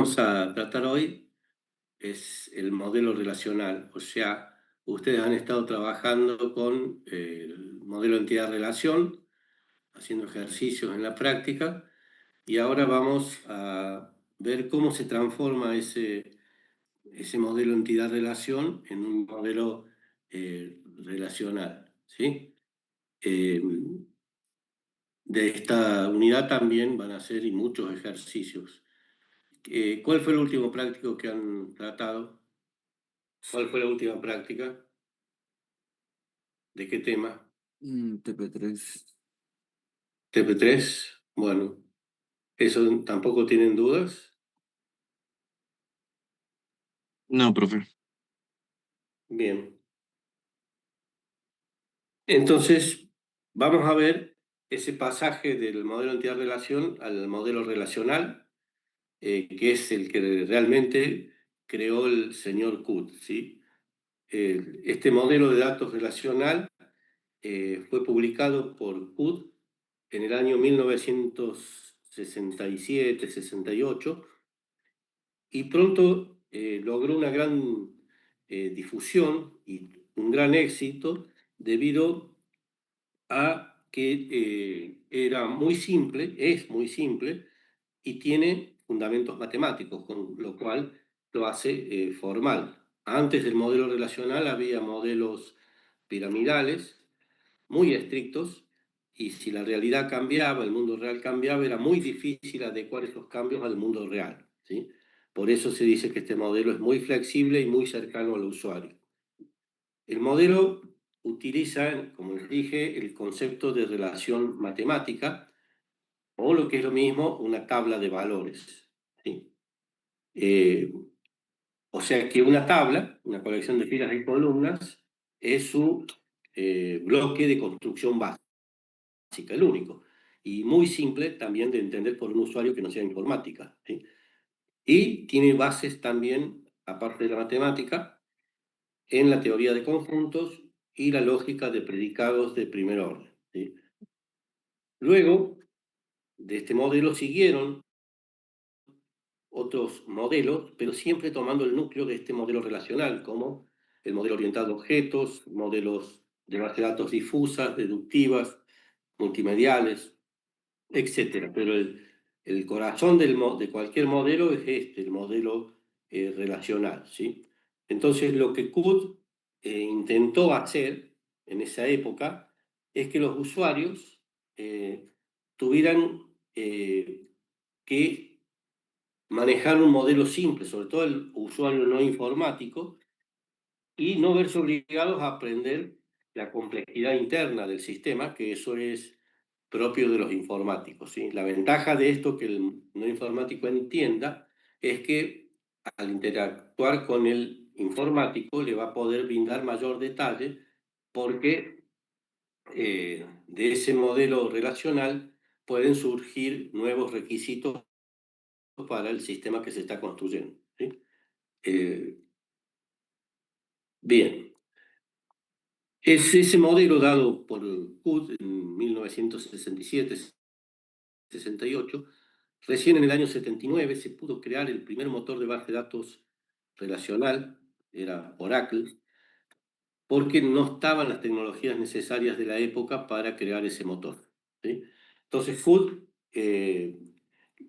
Vamos a tratar hoy es el modelo relacional, o sea, ustedes han estado trabajando con el modelo entidad-relación, haciendo ejercicios en la práctica, y ahora vamos a ver cómo se transforma ese modelo entidad-relación en un modelo relacional, ¿sí? Eh, de esta unidad también van a ser y muchos ejercicios. ¿Cuál fue el último práctico que han tratado? ¿Cuál fue la última práctica? ¿De qué tema? TP3. TP3. Bueno, ¿eso tampoco tienen dudas? No, profe. Bien. Entonces, vamos a ver ese pasaje del modelo entidad-relación al modelo relacional, que es el que realmente creó el señor Kuhn, ¿sí? Este modelo de datos relacional fue publicado por Kuhn en el año 1967-68 y pronto logró una gran difusión y un gran éxito debido a que era muy simple, es muy simple y tiene fundamentos matemáticos, con lo cual lo hace formal. Antes del modelo relacional había modelos piramidales muy estrictos y si la realidad cambiaba, el mundo real cambiaba, era muy difícil adecuar esos cambios al mundo real, ¿sí? Por eso se dice que este modelo es muy flexible y muy cercano al usuario. El modelo utiliza, como les dije, el concepto de relación matemática o lo que es lo mismo, una tabla de valores, ¿sí? Eh, o sea que una tabla, una colección de filas y columnas, es su bloque de construcción básica, el único. Y muy simple también de entender por un usuario que no sea informática, ¿sí? Y tiene bases también, aparte de la matemática, en la teoría de conjuntos y la lógica de predicados de primer orden, ¿sí? Luego de este modelo siguieron otros modelos, pero siempre tomando el núcleo de este modelo relacional, como el modelo orientado a objetos, modelos de base de datos difusas, deductivas, multimediales, etcétera. Pero el corazón de cualquier modelo es este, el modelo relacional, ¿sí? Entonces, lo que Kuhn intentó hacer en esa época es que los usuarios tuvieran que manejar un modelo simple, sobre todo el usuario no informático, y no verse obligados a aprender la complejidad interna del sistema, que eso es propio de los informáticos, ¿sí? La ventaja de esto que el no informático entienda es que al interactuar con el informático le va a poder brindar mayor detalle porque de ese modelo relacional pueden surgir nuevos requisitos para el sistema que se está construyendo, ¿sí? Eh, bien, es ese modelo dado por Hood en 1967-68. Recién en el año 79 se pudo crear el primer motor de base de datos relacional, era Oracle, porque no estaban las tecnologías necesarias de la época para crear ese motor, ¿sí? Entonces Hood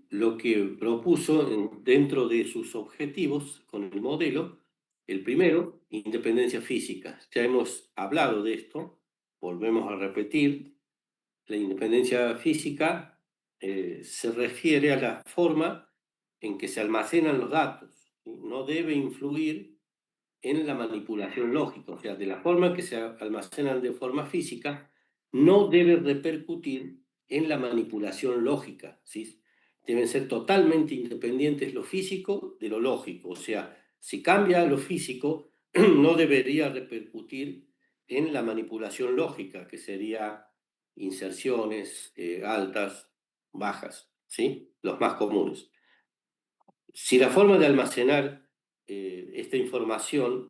lo que propuso dentro de sus objetivos con el modelo, el primero, independencia física. Ya hemos hablado de esto, volvemos a repetir. La independencia física se refiere a la forma en que se almacenan los datos, ¿sí? No debe influir en la manipulación lógica, o sea, de la forma que se almacenan de forma física, no debe repercutir en la manipulación lógica, ¿sí? Deben ser totalmente independientes lo físico de lo lógico, o sea, si cambia lo físico, no debería repercutir en la manipulación lógica, que sería inserciones altas, bajas, ¿sí? Los más comunes. Si la forma de almacenar esta información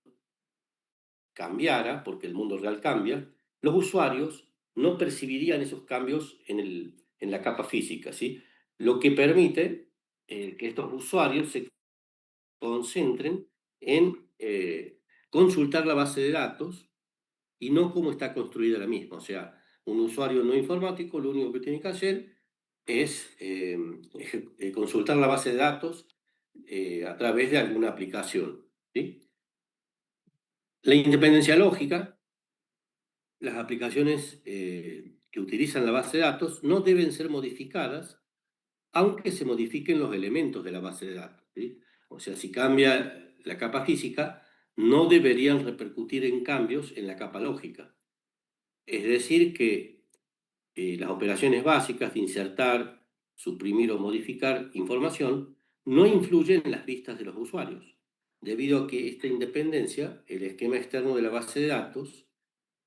cambiara, porque el mundo real cambia, los usuarios no percibirían esos cambios en la capa física, ¿sí? Lo que permite que estos usuarios se concentren en consultar la base de datos y no cómo está construida la misma. O sea, un usuario no informático lo único que tiene que hacer es consultar la base de datos a través de alguna aplicación, ¿sí? La independencia lógica, las aplicaciones que utilizan la base de datos no deben ser modificadas aunque se modifiquen los elementos de la base de datos, ¿sí? O sea, si cambia la capa física, no deberían repercutir en cambios en la capa lógica. Es decir, que las operaciones básicas de insertar, suprimir o modificar información no influyen en las vistas de los usuarios, debido a que esta independencia, el esquema externo de la base de datos,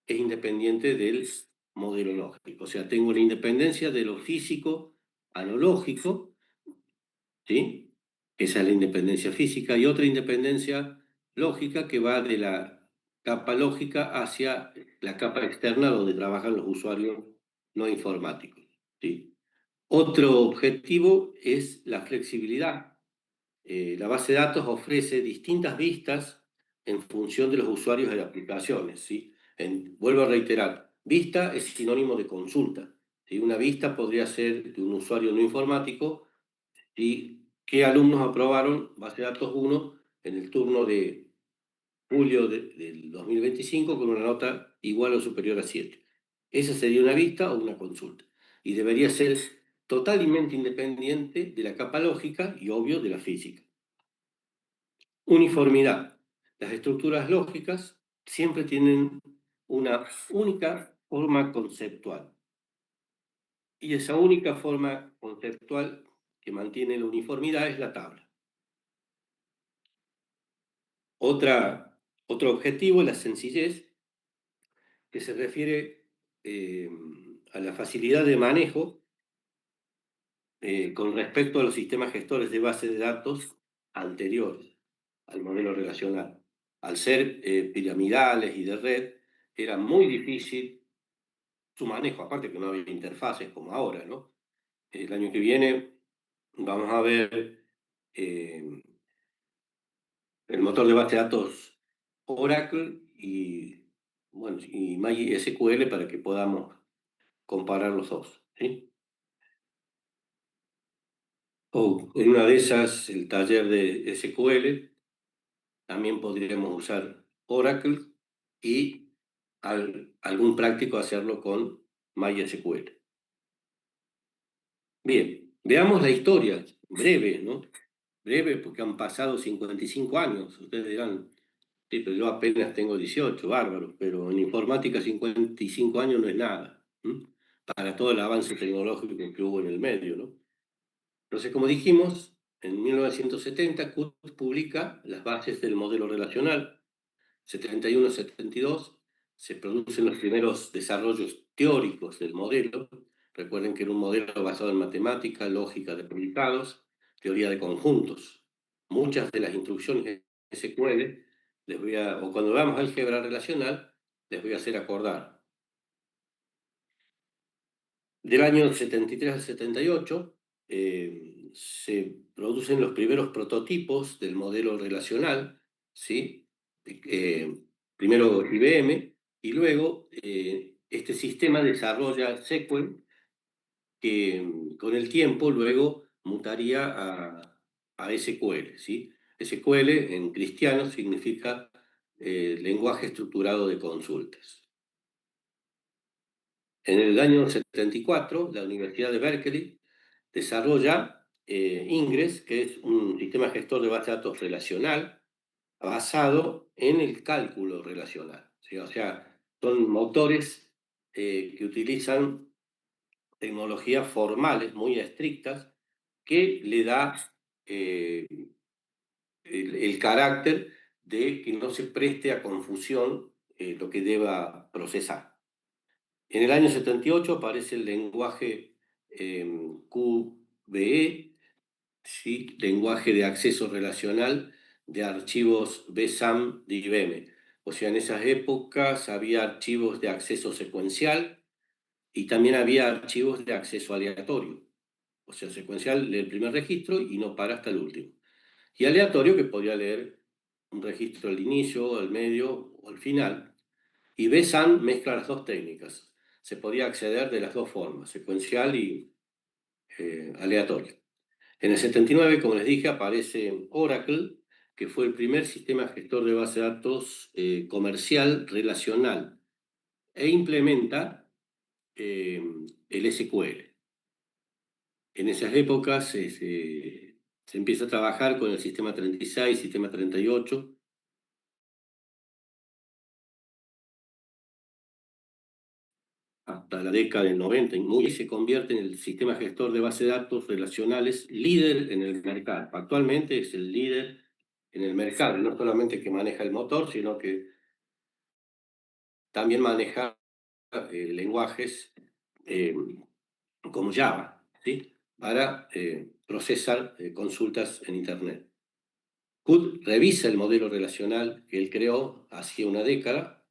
es independiente del modelo lógico. O sea, tengo la independencia de lo físico analógico, ¿sí? Esa es la independencia física, y otra independencia lógica que va de la capa lógica hacia la capa externa donde trabajan los usuarios no informáticos, ¿sí? Otro objetivo es la flexibilidad. La base de datos ofrece distintas vistas en función de los usuarios de las aplicaciones, ¿sí? Vuelvo a reiterar, vista es sinónimo de consulta, ¿sí? Una vista podría ser de un usuario no informático y qué alumnos aprobaron base de datos 1 en el turno de julio del 2025 con una nota igual o superior a 7. Esa sería una vista o una consulta. Y debería ser totalmente independiente de la capa lógica y, obvio, de la física. Uniformidad. Las estructuras lógicas siempre tienen una única forma conceptual. Y esa única forma conceptual que mantiene la uniformidad es la tabla. Otro objetivo es la sencillez, que se refiere a la facilidad de manejo con respecto a los sistemas gestores de bases de datos anteriores al modelo relacional. Al ser piramidales y de red, era muy difícil su manejo, aparte que no había interfaces como ahora, ¿no? El año que viene vamos a ver el motor de base de datos Oracle y, bueno, y MySQL para que podamos comparar los dos, ¿sí? O en una de esas, el taller de SQL, también podríamos usar Oracle y algún práctico hacerlo con MySQL. Bien, veamos la historia, breve, ¿no? Breve porque han pasado 55 años. Ustedes dirán, sí, pero yo apenas tengo 18, bárbaro, pero en informática 55 años no es nada, ¿m? Para todo el avance tecnológico que hubo en el medio, ¿no? Entonces, como dijimos, en 1970 Kurtz publica las bases del modelo relacional. 71-72 se producen los primeros desarrollos teóricos del modelo. Recuerden que era un modelo basado en matemática, lógica de predicados, teoría de conjuntos. Muchas de las instrucciones de SQL, o cuando veamos álgebra relacional, les voy a hacer acordar. Del año 73 al 78 se producen los primeros prototipos del modelo relacional, ¿sí? Primero IBM y luego este sistema desarrolla Sequel que con el tiempo luego mutaría a SQL, ¿sí? SQL en cristiano significa lenguaje estructurado de consultas. En el año 74, la Universidad de Berkeley desarrolla Ingres, que es un sistema gestor de base de datos relacional basado en el cálculo relacional, ¿sí? O sea, son motores que utilizan tecnologías formales muy estrictas que le da eh, el carácter de que no se preste a confusión lo que deba procesar. En el año 78 aparece el lenguaje QBE, ¿sí? Lenguaje de acceso relacional de archivos BSAM de IBM. O sea, en esas épocas había archivos de acceso secuencial y también había archivos de acceso aleatorio. O sea, secuencial lee el primer registro y no para hasta el último. Y aleatorio, que podría leer un registro al inicio, al medio o al final. Y BSAN mezcla las dos técnicas. Se podía acceder de las dos formas, secuencial y aleatorio. En el 79, como les dije, aparece Oracle, que fue el primer sistema gestor de base de datos comercial relacional e implementa el SQL. En esas épocas se empieza a trabajar con el sistema 36, sistema 38, hasta la década del 90, y se convierte en el sistema gestor de base de datos relacionales líder en el mercado. Actualmente es el líder en el mercado, no solamente que maneja el motor, sino que también maneja lenguajes eh, como Java, ¿sí? Para procesar consultas en Internet. Hood revisa el modelo relacional que él creó hace una década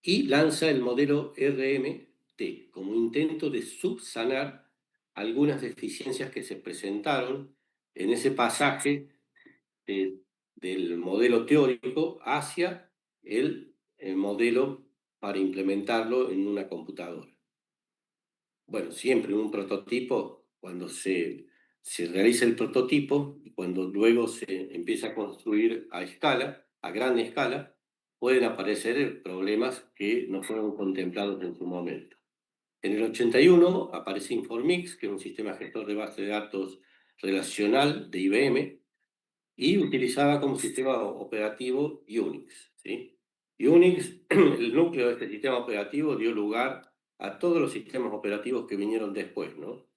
y lanza el modelo RMT como intento de subsanar algunas deficiencias que se presentaron en ese pasaje del modelo teórico hacia el modelo para implementarlo en una computadora. Bueno, siempre un prototipo, cuando se realiza el prototipo y cuando luego se empieza a construir a escala, a gran escala, pueden aparecer problemas que no fueron contemplados en su momento. En el 81 aparece Informix, que es un sistema gestor de base de datos relacional de IBM, y utilizaba como sistema operativo Unix, ¿sí? Unix, el núcleo de este sistema operativo, dio lugar a todos los sistemas operativos que vinieron después, ¿no?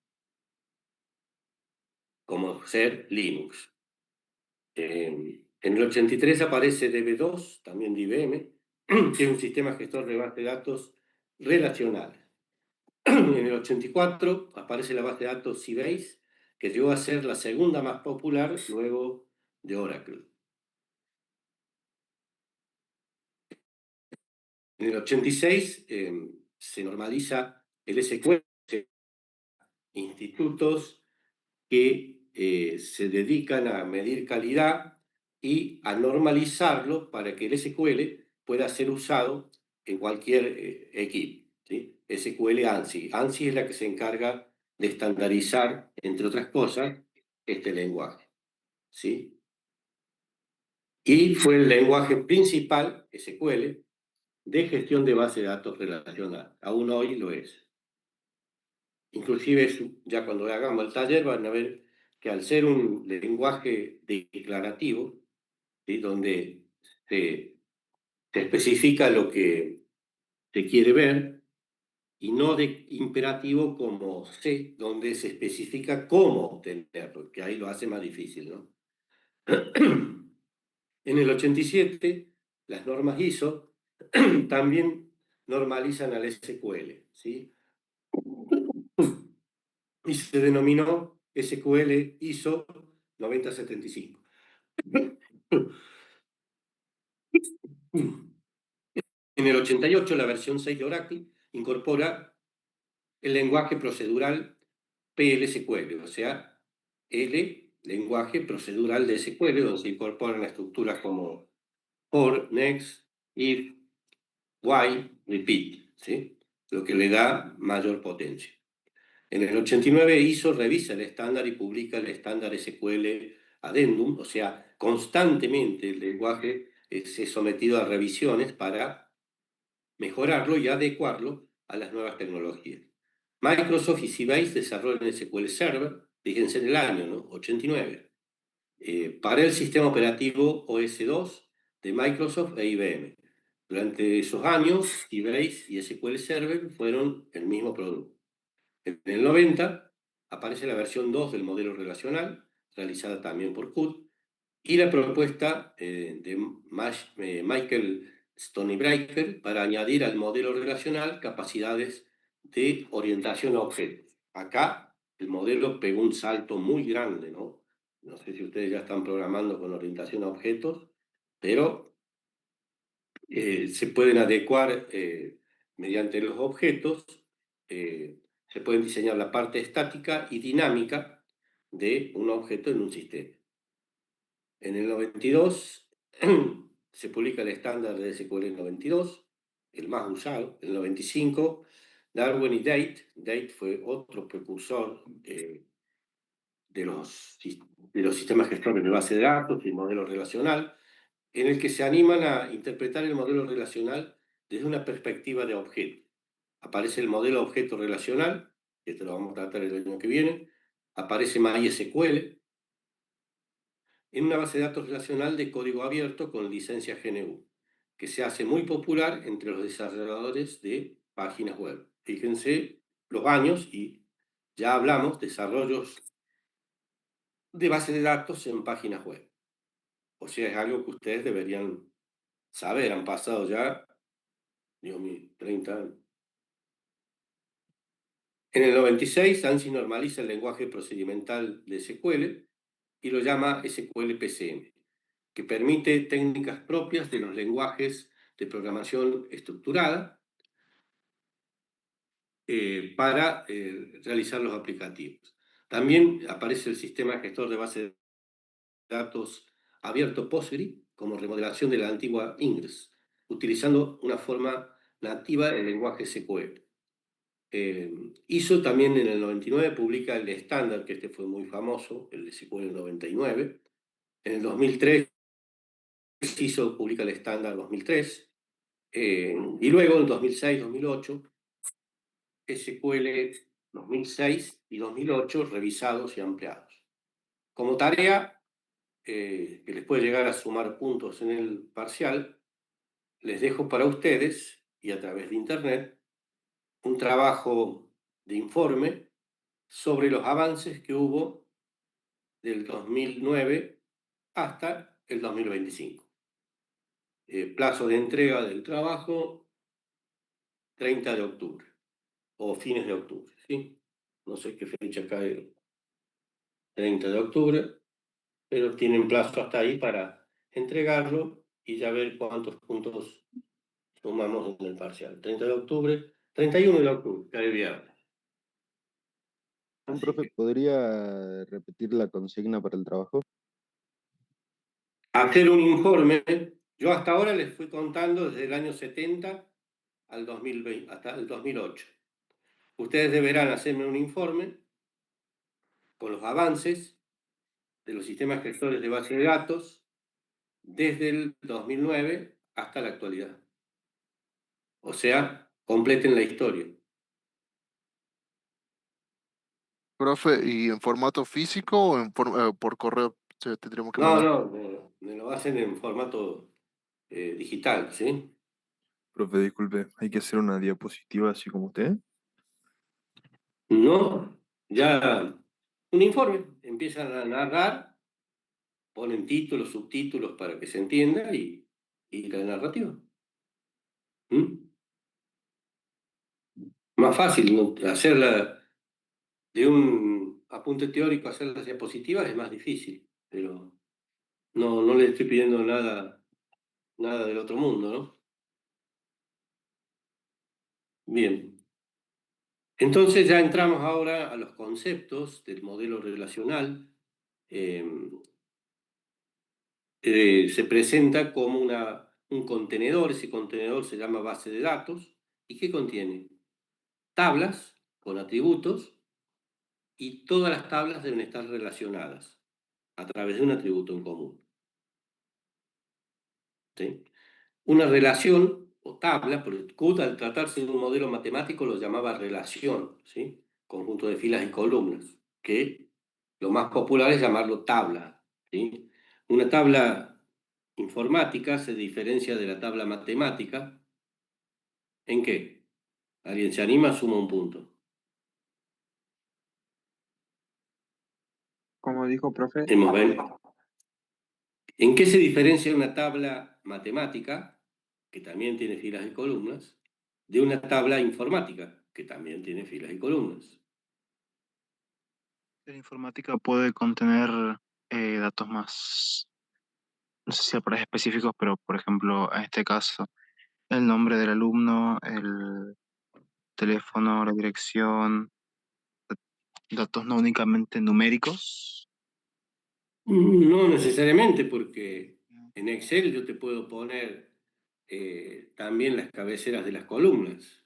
Como ser Linux. En el 83 aparece DB2, también de IBM, que es un sistema gestor de base de datos relacional. En el 84 aparece la base de datos Sybase, que llegó a ser la segunda más popular luego de Oracle. En el 86 se normaliza el SQL, institutos que se dedican a medir calidad y a normalizarlo para que el SQL pueda ser usado en cualquier equipo, ¿sí? SQL ANSI. ANSI es la que se encarga de estandarizar, entre otras cosas, este lenguaje, ¿sí? Y fue el lenguaje principal, SQL, de gestión de base de datos relacional. Aún hoy lo es. Inclusive, ya cuando hagamos el taller van a ver que al ser un lenguaje declarativo, ¿sí? Donde se, se especifica lo que se quiere ver, y no de imperativo como C, donde se especifica cómo obtenerlo, que ahí lo hace más difícil, ¿no? En el 87, las normas ISO también normalizan al SQL, ¿sí? Y se denominó SQL ISO 9075. En el 88, la versión 6 de Oracle incorpora el lenguaje procedural PL-SQL, o sea, el lenguaje procedural de SQL, donde se incorporan estructuras como for, next, if, while, repeat, ¿sí? Lo que le da mayor potencia. En el 89 ISO revisa el estándar y publica el estándar SQL Addendum, o sea, constantemente el lenguaje es sometido a revisiones para mejorarlo y adecuarlo a las nuevas tecnologías. Microsoft y Sybase desarrollan el SQL Server, fíjense en el año, ¿no? 89, para el sistema operativo OS2 de Microsoft e IBM. Durante esos años, Sybase y SQL Server fueron el mismo producto. En el 90 aparece la versión 2 del modelo relacional, realizada también por Hood, y la propuesta de Michael Stonebraker para añadir al modelo relacional capacidades de orientación a objetos. Acá el modelo pegó un salto muy grande, ¿no? No sé si ustedes ya están programando con orientación a objetos, pero se pueden adecuar mediante los objetos se puede diseñar la parte estática y dinámica de un objeto en un sistema. En el 92 se publica el estándar de SQL 92, el más usado. En el 95, Darwin y Date fue otro precursor de los sistemas gestores de base de datos y modelo relacional, en el que se animan a interpretar el modelo relacional desde una perspectiva de objeto. Aparece el modelo objeto relacional, que esto lo vamos a tratar el año que viene, aparece MySQL, en una base de datos relacional de código abierto con licencia GNU, que se hace muy popular entre los desarrolladores de páginas web. Fíjense los años y ya hablamos de desarrollos de base de datos en páginas web. O sea, es algo que ustedes deberían saber, han pasado ya, Dios mío, 30 años. En el 96, ANSI normaliza el lenguaje procedimental de SQL y lo llama SQL-PCM, que permite técnicas propias de los lenguajes de programación estructurada para realizar los aplicativos. También aparece el sistema gestor de base de datos abierto Postgre como remodelación de la antigua Ingress, utilizando una forma nativa del lenguaje SQL. ISO también en el 99 publica el estándar, que este fue muy famoso, el de SQL 99. En el 2003 ISO publica el estándar 2003. Y luego en 2006-2008, SQL 2006 y 2008 revisados y ampliados. Como tarea, que les puede llegar a sumar puntos en el parcial, les dejo para ustedes, y a través de Internet, un trabajo de informe sobre los avances que hubo del 2009 hasta el 2025. Plazo de entrega del trabajo, 30 de octubre, o fines de octubre, ¿sí? No sé qué fecha cae, 30 de octubre, pero tienen plazo hasta ahí para entregarlo y ya ver cuántos puntos sumamos en el parcial. 30 de octubre, 31 de octubre, cae viernes. Así Profe, que ¿podría repetir la consigna para el trabajo? hacer un informe, yo hasta ahora les fui contando desde el año 70 al 2020, hasta el 2008. Ustedes deberán hacerme un informe con los avances de los sistemas gestores de base de datos desde el 2009 hasta la actualidad. O sea, completen la historia. Profe, ¿y en formato físico o por correo tendríamos que No, mandar? no, me lo hacen en formato digital, ¿sí? Profe, disculpe, ¿hay que hacer una diapositiva así como usted? No, ya un informe, empiezan a narrar, ponen títulos, subtítulos para que se entienda y la narrativa. ¿Mm? Más fácil, ¿no? Hacerla de un apunte teórico, hacer las diapositivas es más difícil, pero no le estoy pidiendo nada del otro mundo, ¿no? Bien. Entonces ya entramos ahora a los conceptos del modelo relacional. Eh, se presenta como un contenedor, ese contenedor se llama base de datos, ¿y qué contiene? Tablas con atributos, y todas las tablas deben estar relacionadas a través de un atributo en común. ¿Sí? Una relación o tabla, porque Qt al tratarse de un modelo matemático lo llamaba relación, ¿sí? Conjunto de filas y columnas, que lo más popular es llamarlo tabla, ¿sí? Una tabla informática se diferencia de la tabla matemática. ¿En qué? ¿Alguien se anima? Suma un punto. Como dijo profe, Hemos ven. ¿En qué se diferencia una tabla matemática, que también tiene filas y columnas, de una tabla informática, que también tiene filas y columnas? la informática puede contener datos más, no sé si para específicos, pero por ejemplo, en este caso, el nombre del alumno, el teléfono, la dirección, datos no únicamente numéricos. No necesariamente, porque en Excel yo te puedo poner también las cabeceras de las columnas,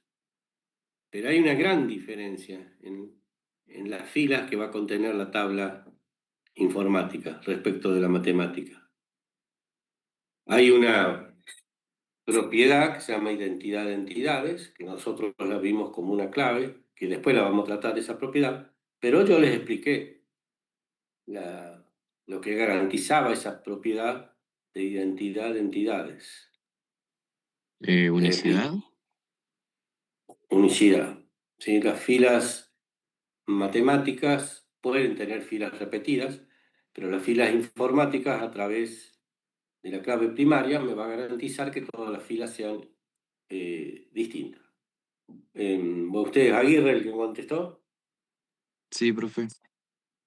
pero hay una gran diferencia en las filas que va a contener la tabla informática respecto de la matemática. Hay una propiedad que se llama identidad de entidades, que nosotros la vimos como una clave, que después la vamos a tratar esa propiedad, pero yo les expliqué lo que garantizaba esa propiedad de identidad de entidades. Unicidad. Unicidad. ¿Sí? Las filas matemáticas pueden tener filas repetidas, pero las filas informáticas a través de la clave primaria me va a garantizar que todas las filas sean distintas. ¿Usted es Aguirre el que contestó? Sí, profe.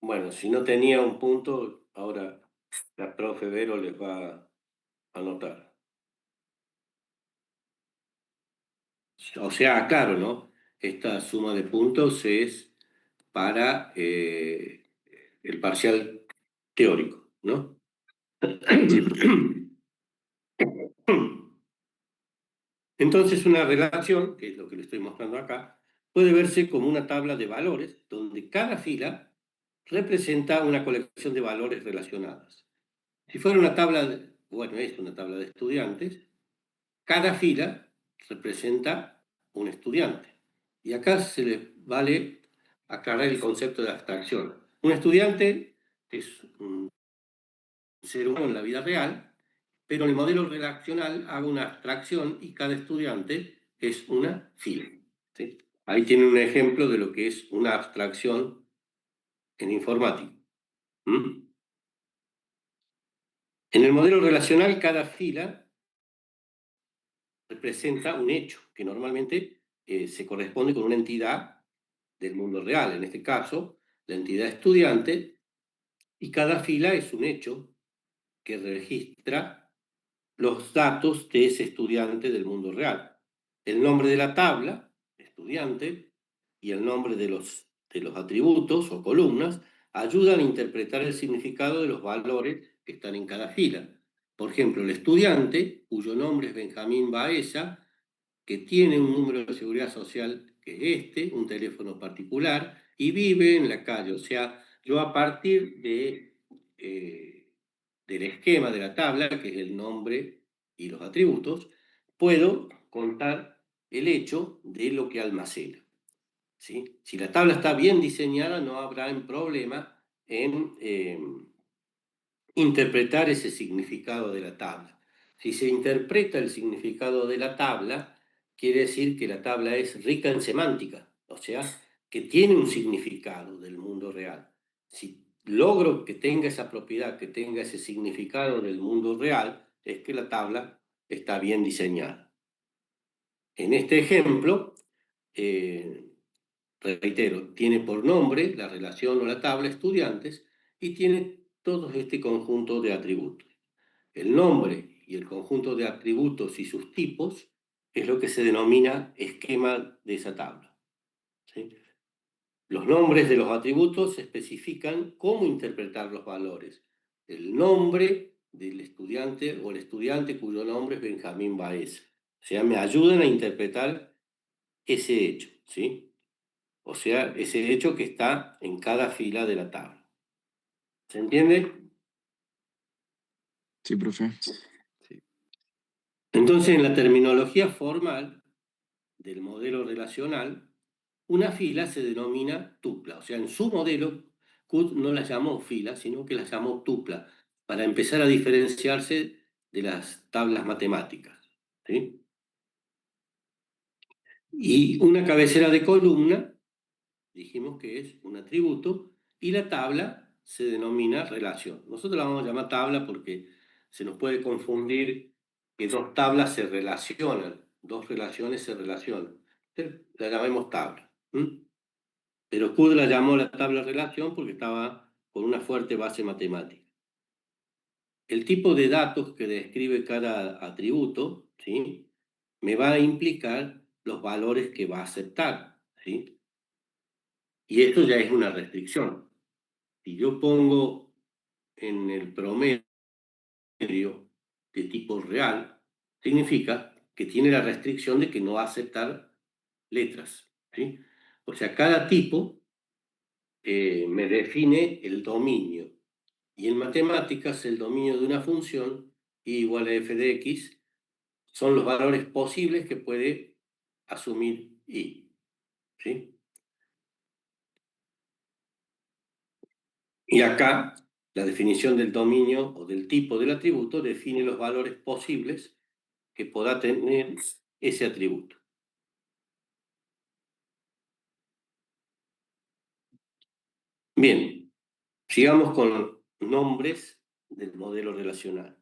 Bueno, si no tenía un punto, ahora la profe Vero les va a anotar. O sea, claro, ¿no? Esta suma de puntos es para el parcial teórico, ¿no? Sí, profe. Entonces, una relación, que es lo que le estoy mostrando acá, puede verse como una tabla de valores donde cada fila representa una colección de valores relacionadas. Si fuera una tabla, bueno, es una tabla de estudiantes, cada fila representa un estudiante. Y acá se les vale aclarar el concepto de abstracción. Un estudiante es un ser humano en la vida real, pero en el modelo relacional hago una abstracción y cada estudiante es una fila. ¿Sí? Ahí tienen un ejemplo de lo que es una abstracción en informática. ¿Mm? En el modelo relacional, cada fila representa un hecho que normalmente se corresponde con una entidad del mundo real, en este caso, la entidad estudiante, y cada fila es un hecho que registra los datos de ese estudiante del mundo real. El nombre de la tabla, estudiante, y el nombre de los atributos o columnas ayudan a interpretar el significado de los valores que están en cada fila. Por ejemplo, el estudiante, cuyo nombre es Benjamín Baeza, que tiene un número de seguridad social que es un teléfono particular, y vive en la calle. O sea, yo a partir del esquema de la tabla, que es el nombre y los atributos, puedo contar el hecho de lo que almacena. ¿Sí? Si la tabla está bien diseñada, no habrá un problema en interpretar ese significado de la tabla. Si se interpreta el significado de la tabla, quiere decir que la tabla es rica en semántica, o sea, que tiene un significado del mundo real. Si logro que tenga esa propiedad, que tenga ese significado del mundo real, es que la tabla está bien diseñada. En este ejemplo, reitero, tiene por nombre la relación o la tabla estudiantes y tiene todo este conjunto de atributos. El nombre y el conjunto de atributos y sus tipos es lo que se denomina esquema de esa tabla. ¿Sí? Los nombres de los atributos especifican cómo interpretar los valores. El nombre del estudiante o el estudiante cuyo nombre es Benjamín Baez. O sea, me ayudan a interpretar ese hecho, ¿sí? O sea, ese hecho que está en cada fila de la tabla. ¿Se entiende? Sí, profe. Entonces, en la terminología formal del modelo relacional, una fila se denomina tupla. O sea, en su modelo, Q no la llamó fila, sino que la llamó tupla, para empezar a diferenciarse de las tablas matemáticas. ¿Sí? Y una cabecera de columna, dijimos que es un atributo, y la tabla se denomina relación. Nosotros la vamos a llamar tabla porque se nos puede confundir que dos tablas se relacionan, dos relaciones se relacionan. Entonces, la llamemos tabla. Pero Q la llamó la tabla relación porque estaba con una fuerte base matemática. El tipo de datos que describe cada atributo, ¿sí?, me va a implicar los valores que va a aceptar, ¿sí? Y esto ya es una restricción. Si yo pongo en el promedio de tipo real, significa que tiene la restricción de que no va a aceptar letras, ¿sí? O sea, cada tipo me define el dominio. Y en matemáticas, el dominio de una función, y igual a f de x, son los valores posibles que puede asumir y. ¿Sí? Y acá, la definición del dominio o del tipo del atributo define los valores posibles que pueda tener ese atributo. Bien, sigamos con nombres del modelo relacional.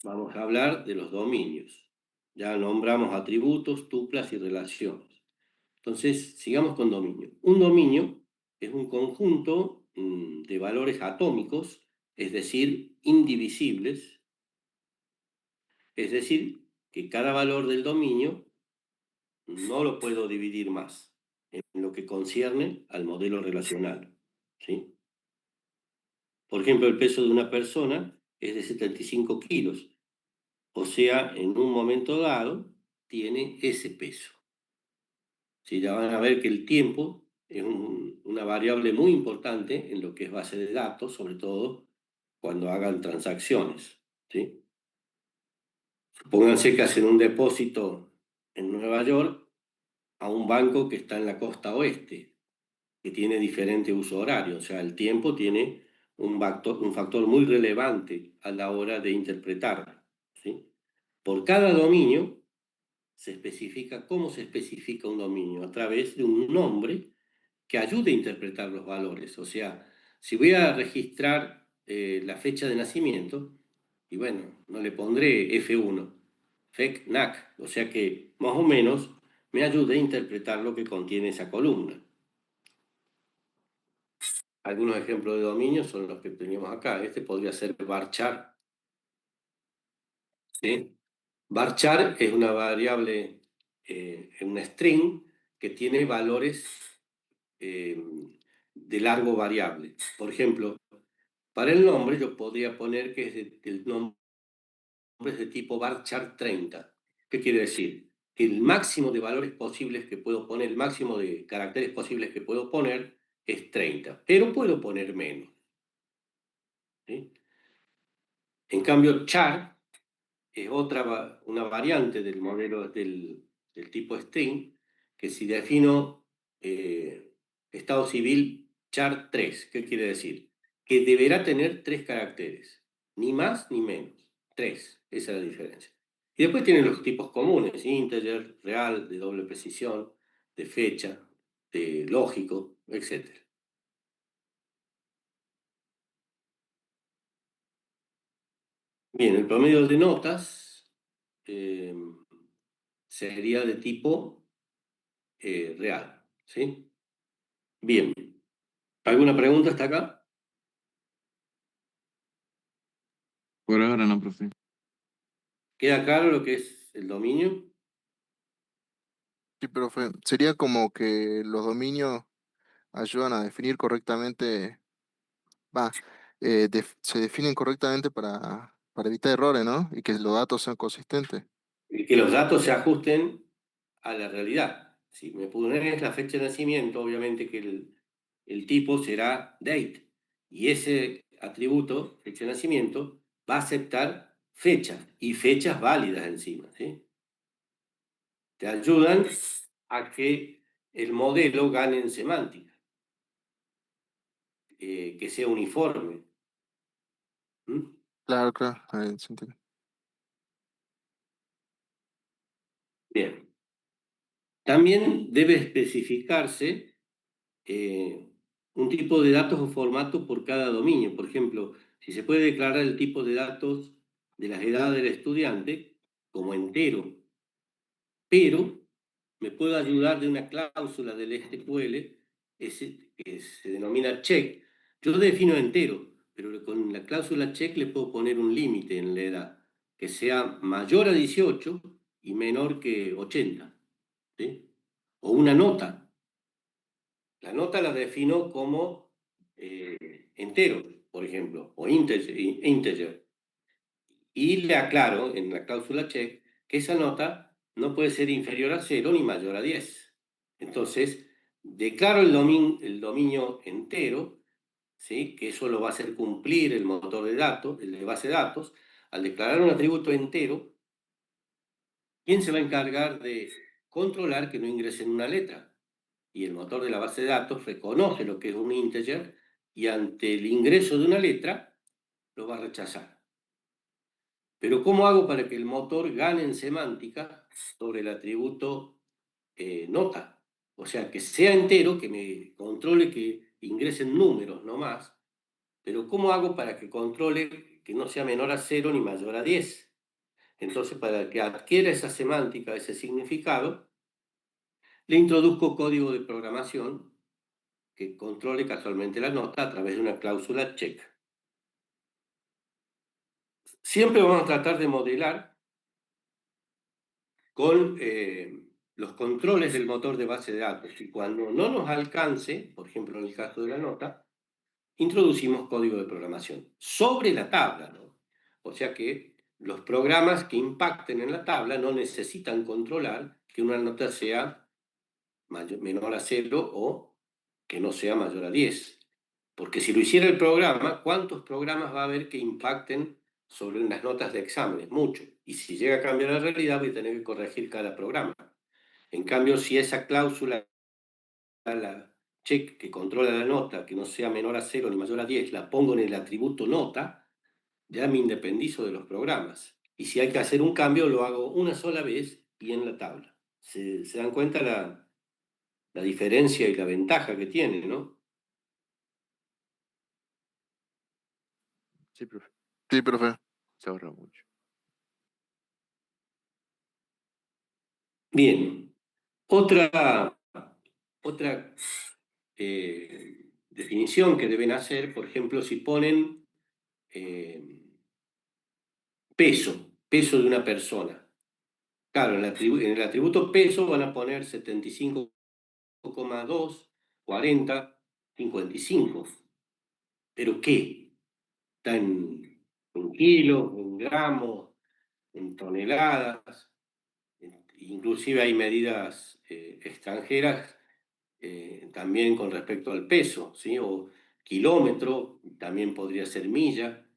Vamos a hablar de los dominios. Ya nombramos atributos, tuplas y relaciones. Entonces, sigamos con dominio. Un dominio es un conjunto de valores atómicos, es decir, indivisibles. Es decir, que cada valor del dominio no lo puedo dividir más en lo que concierne al modelo relacional, ¿sí? Por ejemplo, el peso de una persona es de 75 kilos, o sea, en un momento dado tiene ese peso. ¿Sí? Ya van a ver que el tiempo es una variable muy importante en lo que es base de datos, sobre todo cuando hagan transacciones, ¿sí? Supónganse que hacen un depósito en Nueva York a un banco que está en la costa oeste, que tiene diferente uso horario, o sea, el tiempo tiene un factor muy relevante a la hora de interpretar, ¿sí? Por cada dominio se especifica cómo se especifica un dominio a través de un nombre que ayude a interpretar los valores. O sea, si voy a registrar la fecha de nacimiento, y bueno, no le pondré F1, FEC-NAC, o sea que más o menos me ayude a interpretar lo que contiene esa columna. Algunos ejemplos de dominios son los que teníamos acá. Este podría ser varchar, ¿sí? Varchar es una variable, una string que tiene valores de largo variable. Por ejemplo, para el nombre yo podría poner que el nombre es de tipo varchar 30. ¿Qué quiere decir? Que el máximo de valores posibles que puedo poner, el máximo de caracteres posibles que puedo poner es 30, pero puedo poner menos, ¿sí? En cambio, char es una variante del modelo del tipo string, que si defino estado civil char 3, ¿qué quiere decir? Que deberá tener 3 caracteres, ni más ni menos, 3, esa es la diferencia. Y después tienen los tipos comunes, integer, real, de doble precisión, de fecha, de lógico, etc. Bien, el promedio de notas eh, sería de tipo real, ¿sí? Bien. ¿Alguna pregunta hasta acá? Por ahora no, profe. ¿Queda claro lo que es el dominio? Sí, profe. Sería como que los dominios ayudan a definir correctamente, va, se definen correctamente para evitar errores, ¿no? Y que los datos sean consistentes. Y que los datos se ajusten a la realidad. Si me pones la fecha de nacimiento, obviamente que el tipo será date. Y ese atributo, fecha de nacimiento, va a aceptar fechas y fechas válidas encima, ¿sí? Te ayudan a que el modelo gane en semántica, que sea uniforme. ¿Mm? Claro, claro, se entiende. Bien. También debe especificarse un tipo de datos o formato por cada dominio. Por ejemplo, si se puede declarar el tipo de datos de las edades del estudiante como entero, pero me puedo ayudar de una cláusula del SQL que se denomina check. Yo defino entero, pero con la cláusula check le puedo poner un límite en la edad, que sea mayor a 18 y menor que 80, ¿sí? O una nota. La nota la defino como entero, por ejemplo, o integer. Y le aclaro en la cláusula check que esa nota no puede ser inferior a 0 ni mayor a 10. Entonces, declaro el dominio entero, ¿sí? Que eso lo va a hacer cumplir el motor de datos, el de base de datos. Al declarar un atributo entero, ¿quién se va a encargar de controlar que no ingresen una letra? Y el motor de la base de datos reconoce lo que es un integer y ante el ingreso de una letra lo va a rechazar. Pero ¿cómo hago para que el motor gane en semántica sobre el atributo nota? O sea, que sea entero, que me controle que ingresen números, no más. Pero ¿cómo hago para que controle que no sea menor a 0 ni mayor a 10? Entonces, para que adquiera esa semántica, ese significado, le introduzco código de programación que controle casualmente la nota a través de una cláusula check. Siempre vamos a tratar de modelar con los controles del motor de base de datos. Y cuando no nos alcance, por ejemplo en el caso de la nota, introducimos código de programación sobre la tabla, ¿no? O sea que los programas que impacten en la tabla no necesitan controlar que una nota sea menor a 0 o que no sea mayor a 10. Porque si lo hiciera el programa, ¿cuántos programas va a haber que impacten sobre unas notas de exámenes? Mucho. Y si llega a cambiar la realidad, voy a tener que corregir cada programa. En cambio, si esa cláusula, la check que controla la nota, que no sea menor a 0 ni mayor a 10, la pongo en el atributo nota, ya me independizo de los programas. Y si hay que hacer un cambio, lo hago una sola vez y en la tabla. ¿Se dan cuenta la diferencia y la ventaja que tiene, ¿no? Sí, profe. Sí, profe. Se ahorra mucho. Bien. Otra definición que deben hacer, por ejemplo, si ponen peso de una persona. Claro, en el atributo peso van a poner 75,2, 40, 55. ¿Pero qué? ¿Está en kilos, en gramos, en toneladas? Inclusive hay medidas extranjeras también con respecto al peso, ¿sí? O kilómetro, también podría ser milla.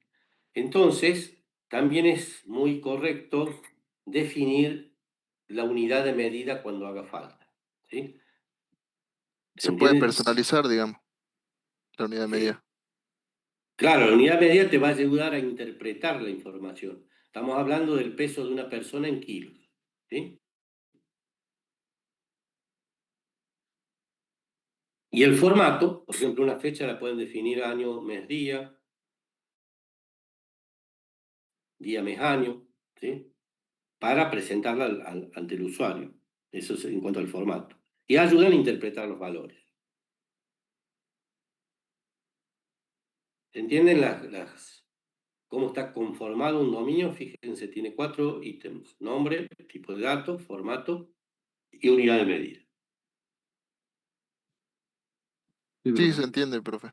Entonces, también es muy correcto definir la unidad de medida cuando haga falta, ¿sí? ¿Se Se puede entiende? personalizar, digamos, la unidad de medida. Claro, la unidad de medida te va a ayudar a interpretar la información. Estamos hablando del peso de una persona en kilos, ¿sí? Y el formato, por ejemplo, una fecha la pueden definir año, mes, día, mes, año, ¿sí? Para presentarla ante el usuario. Eso es en cuanto al formato. Y ayudan a interpretar los valores. ¿Se entienden cómo está conformado un dominio? Fíjense, tiene 4 ítems: nombre, tipo de datos, formato y unidad de medida. Sí, Sí, profe. se entiende, profe.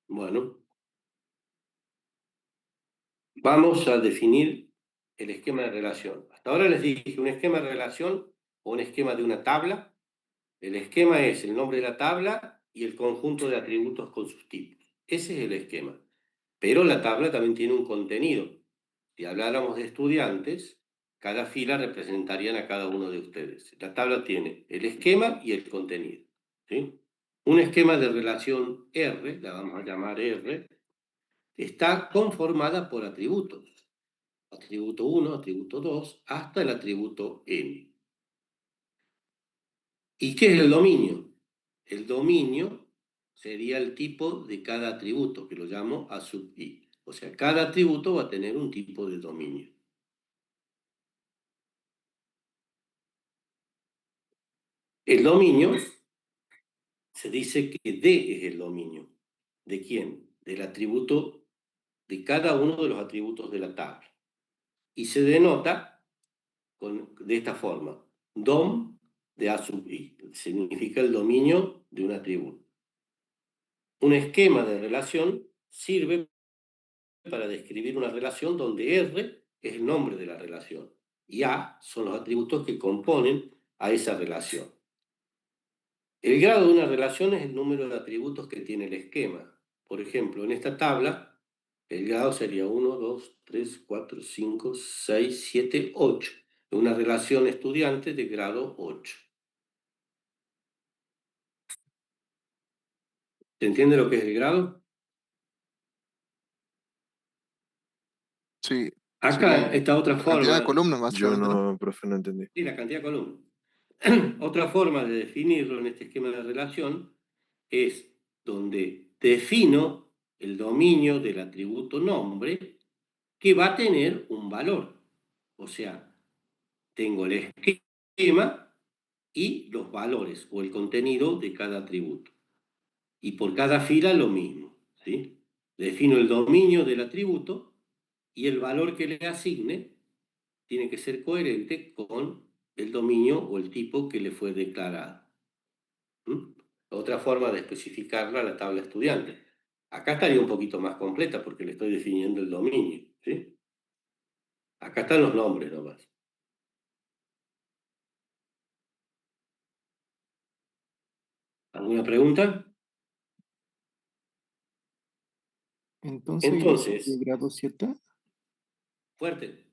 Bueno, vamos a definir el esquema de relación. Hasta ahora les dije un esquema de relación o un esquema de una tabla. El esquema es el nombre de la tabla y el conjunto de atributos con sus tipos. Ese es el esquema. Pero la tabla también tiene un contenido. Si habláramos de estudiantes, cada fila representarían a cada uno de ustedes. La tabla tiene el esquema y el contenido, ¿sí? Un esquema de relación R, la vamos a llamar R, está conformada por atributos. Atributo 1, atributo 2, hasta el atributo n. ¿Y qué es el dominio? El dominio sería el tipo de cada atributo, que lo llamo A sub i. O sea, cada atributo va a tener un tipo de dominio. El dominio, se dice que D es el dominio. ¿De quién? Del atributo, de cada uno de los atributos de la tabla. Y se denota de esta forma. DOM de A sub I. Significa el dominio de un atributo. Un esquema de relación sirve para describir una relación donde R es el nombre de la relación y A son los atributos que componen a esa relación. El grado de una relación es el número de atributos que tiene el esquema. Por ejemplo, en esta tabla, el grado sería 1, 2, 3, 4, 5, 6, 7, 8. Una relación estudiante de grado 8. ¿Se entiende lo que es el grado? Sí, Acá sería está otra la cantidad de forma. columnas, Yo básicamente, ¿no? no, profe, no entendí. Sí, la cantidad de columnas. Otra forma de definirlo en este esquema de relación es donde defino el dominio del atributo nombre que va a tener un valor. O sea, tengo el esquema y los valores o el contenido de cada atributo. Y por cada fila lo mismo, ¿sí? Defino el dominio del atributo y el valor que le asigne tiene que ser coherente con el dominio o el tipo que le fue declarado. ¿Mm? Otra forma de especificarla la tabla estudiante. Acá estaría un poquito más completa porque le estoy definiendo el dominio, ¿sí? Acá están los nombres nomás. ¿Alguna pregunta? Entonces, ¿de Entonces, grado 7? fuerte.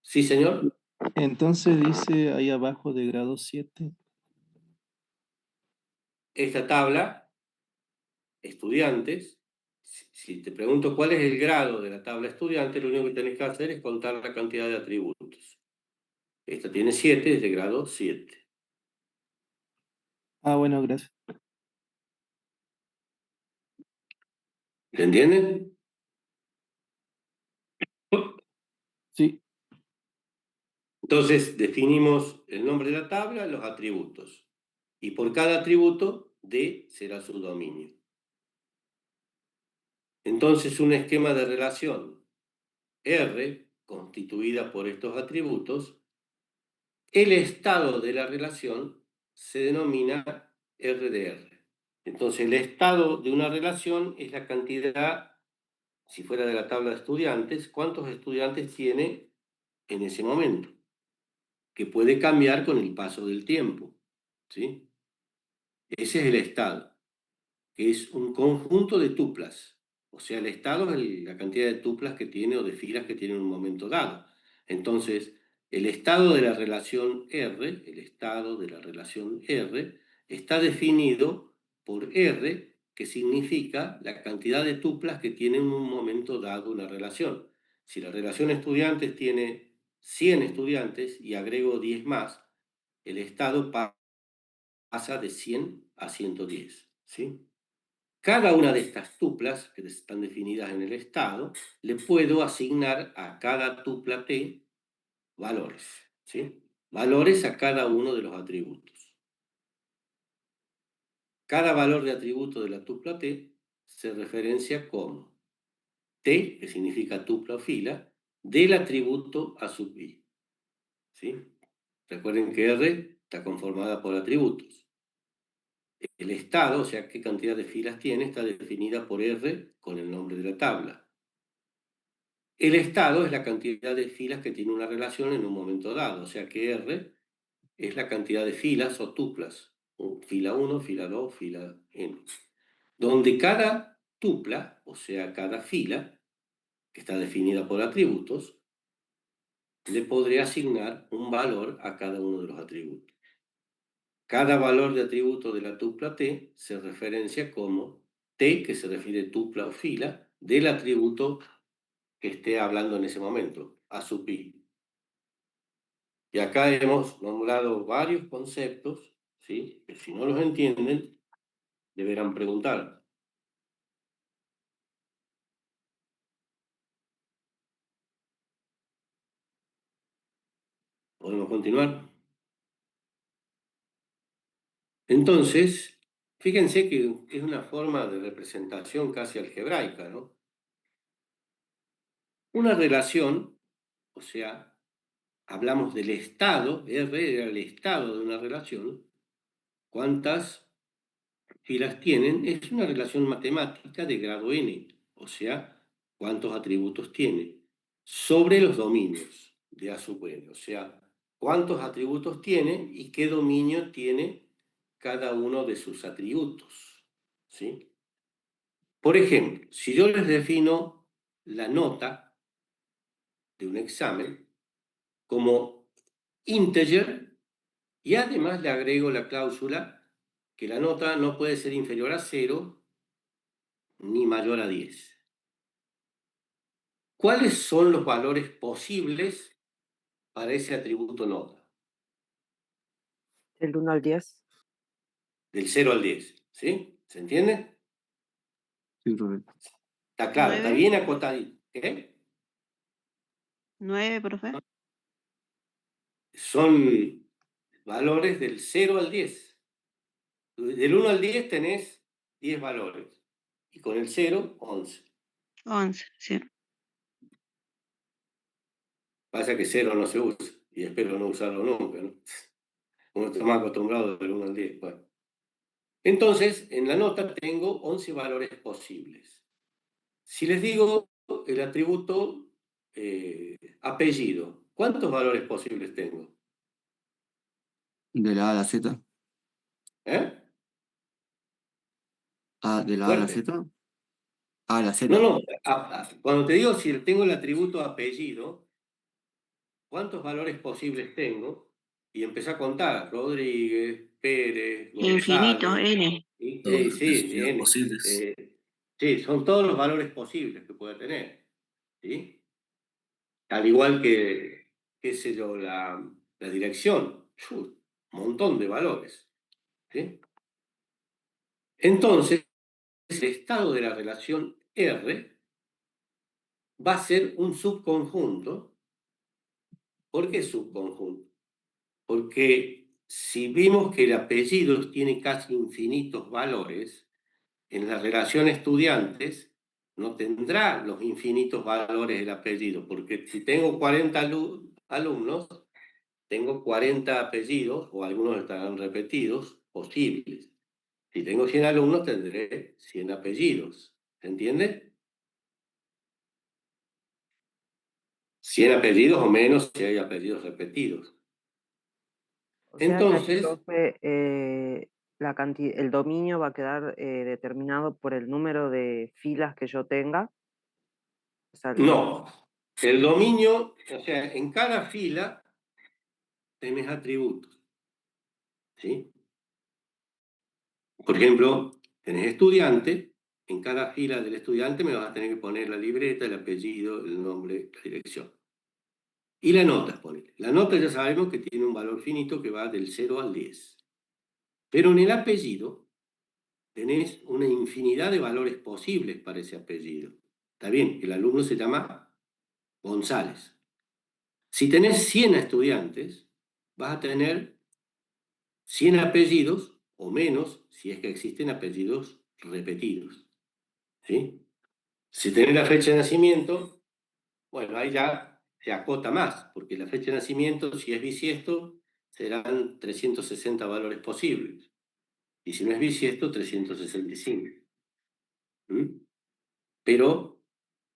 ¿Sí, señor? Entonces dice ahí abajo de grado 7. Esta tabla, estudiantes, si te pregunto cuál es el grado de la tabla estudiante, lo único que tenés que hacer es contar la cantidad de atributos. Esta tiene 7, es de grado 7. Ah, bueno, gracias. ¿Se entienden? Sí, Entonces definimos el nombre de la tabla, los atributos. Y por cada atributo, D será su dominio. Entonces un esquema de relación R, constituida por estos atributos, el estado de la relación se denomina R de R. Entonces el estado de una relación es la cantidad, si fuera de la tabla de estudiantes, cuántos estudiantes tiene en ese momento, que puede cambiar con el paso del tiempo, ¿sí? Ese es el estado, que es un conjunto de tuplas. O sea, el estado es la cantidad de tuplas que tiene o de filas que tiene en un momento dado. Entonces, el estado de la relación R, el estado de la relación R, está definido por R, que significa la cantidad de tuplas que tiene en un momento dado una relación. Si la relación estudiantes tiene 100 estudiantes y agrego 10 más, el estado pasa de 100 a 110, ¿sí? Cada una de estas tuplas, que están definidas en el estado, le puedo asignar a cada tupla T valores, ¿sí? Valores a cada uno de los atributos. Cada valor de atributo de la tupla T se referencia como T, que significa tupla o fila, del atributo A sub I, ¿sí? Recuerden que R está conformada por atributos. El estado, o sea, qué cantidad de filas tiene, está definida por R con el nombre de la tabla. El estado es la cantidad de filas que tiene una relación en un momento dado, o sea que R es la cantidad de filas o tuplas, fila 1, fila 2, fila n, donde cada tupla, o sea, cada fila, que está definida por atributos, le podré asignar un valor a cada uno de los atributos. Cada valor de atributo de la tupla T se referencia como T, que se refiere tupla o fila, del atributo que esté hablando en ese momento, A sub I. Y acá hemos nombrado varios conceptos, ¿sí? Que si no los entienden, deberán preguntar. ¿Podemos continuar? Entonces, fíjense que es una forma de representación casi algebraica, ¿no? Una relación, o sea, hablamos del estado, R era el estado de una relación, cuántas filas tienen, es una relación matemática de grado n, o sea, cuántos atributos tiene, sobre los dominios de A sub n, o sea, cuántos atributos tiene y qué dominio tiene cada uno de sus atributos, ¿sí? Por ejemplo, si yo les defino la nota de un examen como integer y además le agrego la cláusula que la nota no puede ser inferior a 0 ni mayor a 10. ¿Cuáles son los valores posibles para ese atributo nota? Del 1 al 10. Del 0 al 10, ¿sí? ¿Se entiende? Sí, profe. Está claro, está 9. bien acotadito. ¿Qué? 9, profe. Son valores del 0 al 10. Del 1 al 10 tenés 10 valores. Y con el 0, 11. 11, sí. Pasa que 0 no se usa. Y espero no usarlo nunca, ¿no? Uno está más acostumbrado del 1 al 10. Bueno. Entonces, en la nota tengo 11 valores posibles. Si les digo el atributo apellido, ¿cuántos valores posibles tengo? De la A a la Z. ¿Eh? De la A a la Fuerte. Z. A a la Z. No, no. Cuando te digo si tengo el atributo apellido, ¿cuántos valores posibles tengo? Y empecé a contar. Rodríguez, Pérez, Infinito, González. N. Sí, N. Sí, son todos los valores posibles que puede tener. ¿Sí? Al igual que, qué sé yo, la dirección. Un montón de valores. ¿Sí? Entonces, el estado de la relación R va a ser un subconjunto. ¿Por qué subconjunto? Porque si vimos que el apellido tiene casi infinitos valores, en la relación estudiantes no tendrá los infinitos valores del apellido, porque si tengo 40 alumnos, tengo 40 apellidos, o algunos estarán repetidos, posibles. Si tengo 100 alumnos, tendré 100 apellidos. ¿Se entiende? 100 apellidos o menos si hay apellidos repetidos. O sea que ahí, Entonces, profe, el dominio va a quedar determinado por el número de filas que yo tenga. O sea, no. El dominio, o sea, en cada fila tenés atributos. ¿Sí? Por ejemplo, tenés estudiante, en cada fila del estudiante me vas a tener que poner la libreta, el apellido, el nombre, la dirección. Y la nota, ponele. La nota ya sabemos que tiene un valor finito que va del 0 al 10. Pero en el apellido tenés una infinidad de valores posibles para ese apellido. Está bien, el alumno se llama González. Si tenés 100 estudiantes, vas a tener 100 apellidos o menos si es que existen apellidos repetidos. ¿Sí? Si tenés la fecha de nacimiento, bueno, ahí ya se acota más, porque la fecha de nacimiento, si es bisiesto, serán 360 valores posibles. Y si no es bisiesto, 365. ¿Mm? Pero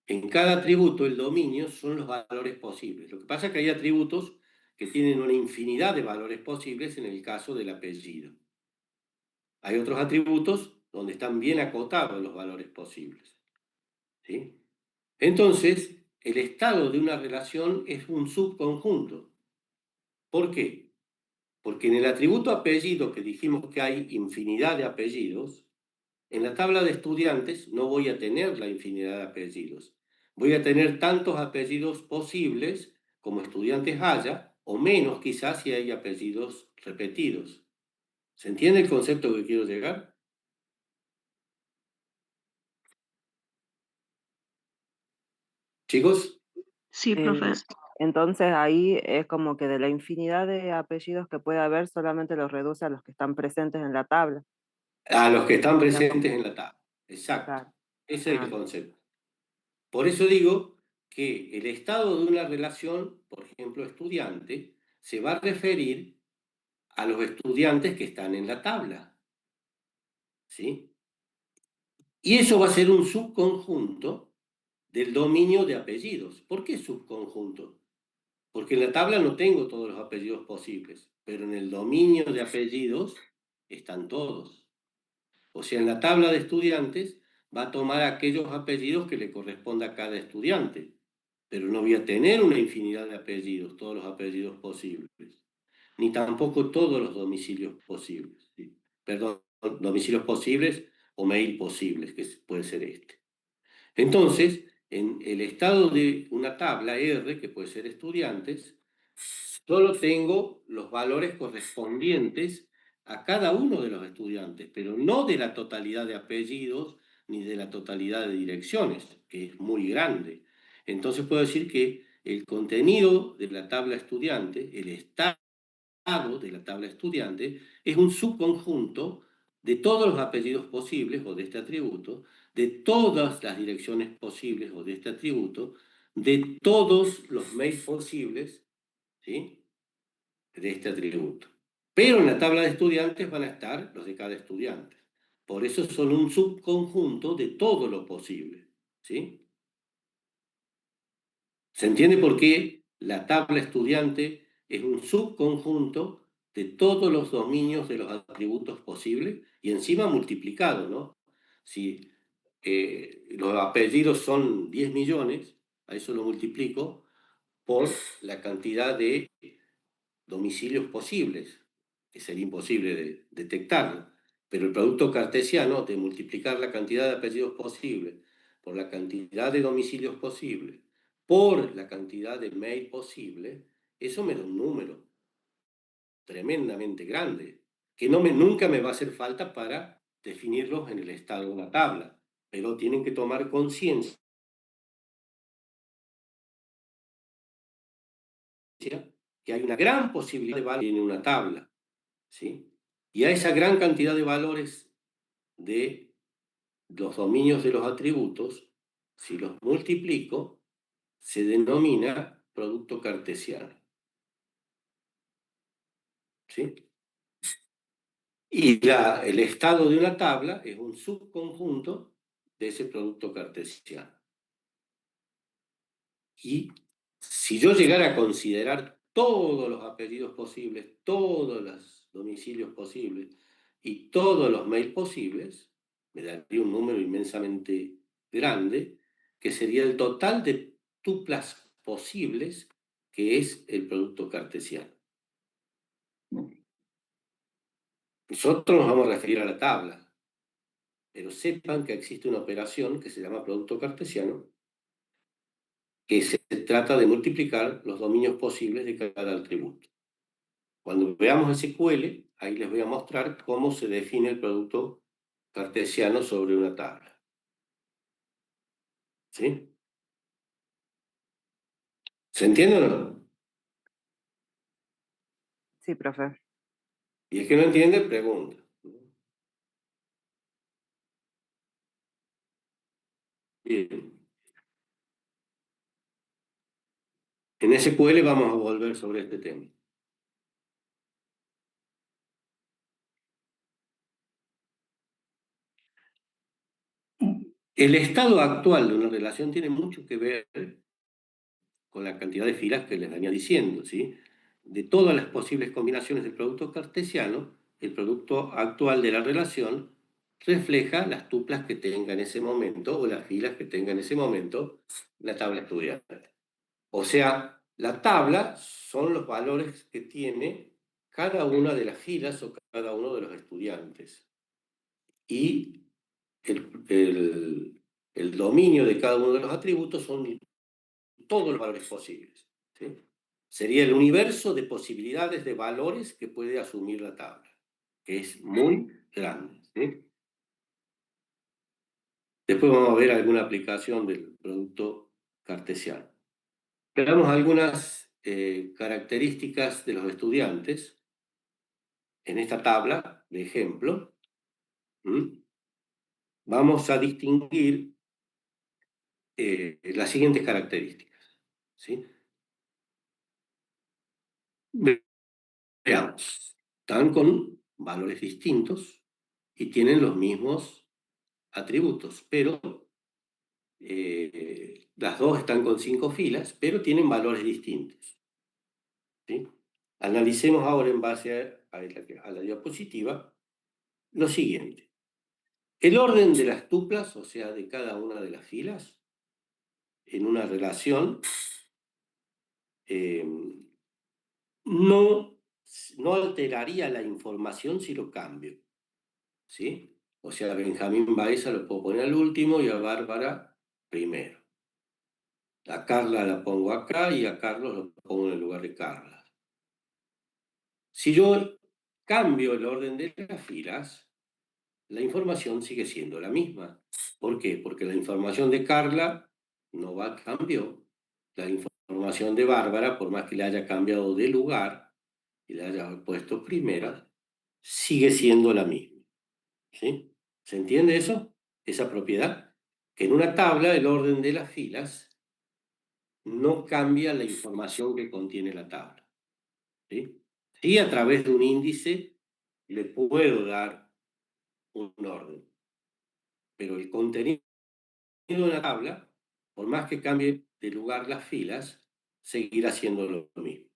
en cada atributo, el dominio son los valores posibles. Lo que pasa es que hay atributos que tienen una infinidad de valores posibles en el caso del apellido. Hay otros atributos donde están bien acotados los valores posibles. ¿Sí? Entonces, el estado de una relación es un subconjunto. ¿Por qué? Porque en el atributo apellido, que dijimos que hay infinidad de apellidos, en la tabla de estudiantes no voy a tener la infinidad de apellidos. Voy a tener tantos apellidos posibles como estudiantes haya, o menos quizás si hay apellidos repetidos. ¿Se entiende el concepto que quiero llegar? Chicos, Sí, profe. entonces ahí es como que de la infinidad de apellidos que puede haber, solamente los reduce a los que están presentes en la tabla. a los que están Sería presentes como, en la tabla. Exacto. claro. Ese es el Ah, concepto. Por eso digo que el estado de una relación, por ejemplo, estudiante, se va a referir a los estudiantes que están en la tabla. ¿Sí? Y eso va a ser un subconjunto del dominio de apellidos. ¿Por qué subconjunto? Porque en la tabla no tengo todos los apellidos posibles, pero en el dominio de apellidos están todos. O sea, en la tabla de estudiantes va a tomar aquellos apellidos que le corresponda a cada estudiante, pero no voy a tener una infinidad de apellidos, todos los apellidos posibles, ni tampoco todos los domicilios posibles. ¿Sí? Perdón, domicilios posibles o mail posibles, que puede ser este. Entonces, en el estado de una tabla R, que puede ser estudiantes, solo tengo los valores correspondientes a cada uno de los estudiantes, pero no de la totalidad de apellidos ni de la totalidad de direcciones, que es muy grande. Entonces puedo decir que el contenido de la tabla estudiante, el estado de la tabla estudiante, es un subconjunto de todos los apellidos posibles o de este atributo, de todas las direcciones posibles o de este atributo, de todos los mails posibles, ¿sí?, de este atributo. Pero en la tabla de estudiantes van a estar los de cada estudiante. Por eso son un subconjunto de todo lo posible. ¿Sí? ¿Se entiende por qué la tabla estudiante es un subconjunto de todos los dominios de los atributos posibles y encima multiplicado, ¿no? Si los apellidos son 10 millones, a eso lo multiplico por la cantidad de domicilios posibles, que sería imposible de detectarlo. Pero el producto cartesiano de multiplicar la cantidad de apellidos posibles por la cantidad de domicilios posibles por la cantidad de mail posible, eso me da un número tremendamente grande, que nunca me va a hacer falta para definirlos en el estado de una tabla, pero tienen que tomar conciencia que hay una gran posibilidad de valores en una tabla, ¿sí? Y a esa gran cantidad de valores de los dominios de los atributos, si los multiplico, se denomina producto cartesiano. ¿Sí? Y el estado de una tabla es un subconjunto de ese producto cartesiano. Y si yo llegara a considerar todos los apellidos posibles, todos los domicilios posibles y todos los mails posibles, me daría un número inmensamente grande, que sería el total de tuplas posibles, que es el producto cartesiano. Nosotros nos vamos a referir a la tabla, pero sepan que existe una operación que se llama producto cartesiano, que se trata de multiplicar los dominios posibles de cada atributo. Cuando veamos SQL, ahí les voy a mostrar cómo se define el producto cartesiano sobre una tabla. ¿Sí? ¿Se entiende o no? Sí, profe. Y el que no entiende, pregunta. Bien. En SQL vamos a volver sobre este tema. El estado actual de una relación tiene mucho que ver con la cantidad de filas que les venía diciendo, ¿sí? De todas las posibles combinaciones del producto cartesiano, el producto actual de la relación refleja las tuplas que tenga en ese momento o las filas que tenga en ese momento la tabla estudiante. O sea, la tabla son los valores que tiene cada una de las filas o cada uno de los estudiantes. Y el dominio de cada uno de los atributos son todos los valores posibles. ¿Sí? Sería el universo de posibilidades de valores que puede asumir la tabla, que es muy grande. ¿Sí? Después vamos a ver alguna aplicación del producto cartesiano. Veamos algunas características de los estudiantes en esta tabla de ejemplo. Vamos a distinguir las siguientes características, ¿sí? Veamos, están con valores distintos y tienen los mismos atributos, pero las dos están con 5 filas, pero tienen valores distintos, ¿sí? Analicemos ahora en base a la diapositiva lo siguiente. El orden de las tuplas, o sea, de cada una de las filas, en una relación, no alteraría la información si lo cambio, ¿sí? O sea, a Benjamín Baeza lo puedo poner al último y a Bárbara primero. A Carla la pongo acá y a Carlos lo pongo en el lugar de Carla. Si yo cambio el orden de las filas, la información sigue siendo la misma. ¿Por qué? Porque la información de Carla no va a cambiar. La información de Bárbara, por más que le haya cambiado de lugar y le haya puesto primera, sigue siendo la misma. ¿Sí? ¿Se entiende eso? Esa propiedad. Que en una tabla el orden de las filas no cambia la información que contiene la tabla. ¿Sí? Sí, a través de un índice le puedo dar un orden, pero el contenido de una tabla, por más que cambie de lugar las filas, seguirá siendo lo mismo.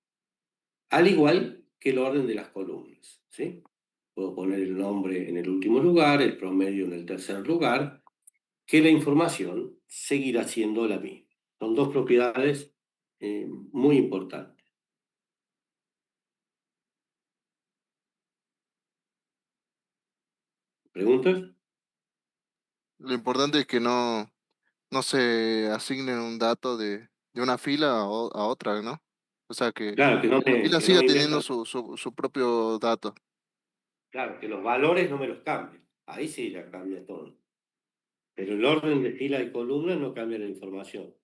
Al igual que el orden de las columnas, ¿sí? Puedo poner el nombre en el último lugar, el promedio en el tercer lugar, que la información seguirá siendo la misma. Son dos propiedades muy importantes. ¿Preguntas? Lo importante es que no se asignen un dato de una fila a otra, ¿no? O sea, Claro, que la fila que no siga me teniendo inviertan. su propio dato. Claro, que los valores no me los cambien. Ahí sí ya cambia todo. Pero el orden de fila y columna no cambia la información.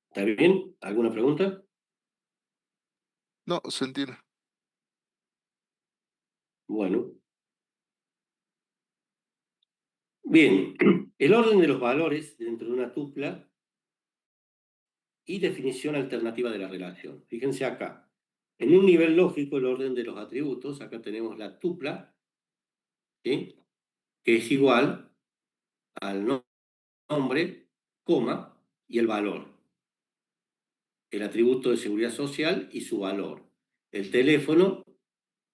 ¿Está bien? ¿Alguna pregunta? No, se entiende. Bueno. Bien, el orden de los valores dentro de una tupla y definición alternativa de la relación. Fíjense acá. En un nivel lógico, el orden de los atributos, acá tenemos la tupla, ¿sí? Que es igual al nombre, coma, y el valor. El atributo de seguridad social y su valor. El teléfono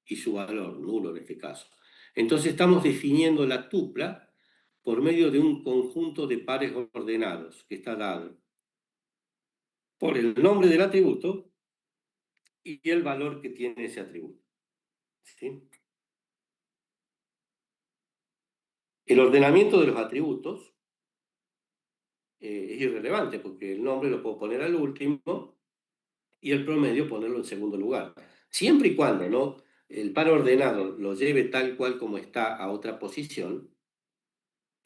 y su valor, nulo en este caso. Entonces estamos definiendo la tupla por medio de un conjunto de pares ordenados que está dado por el nombre del atributo y el valor que tiene ese atributo. ¿Sí? El ordenamiento de los atributos es irrelevante porque el nombre lo puedo poner al último y el promedio ponerlo en segundo lugar. Siempre y cuando ¿no? el par ordenado lo lleve tal cual como está a otra posición,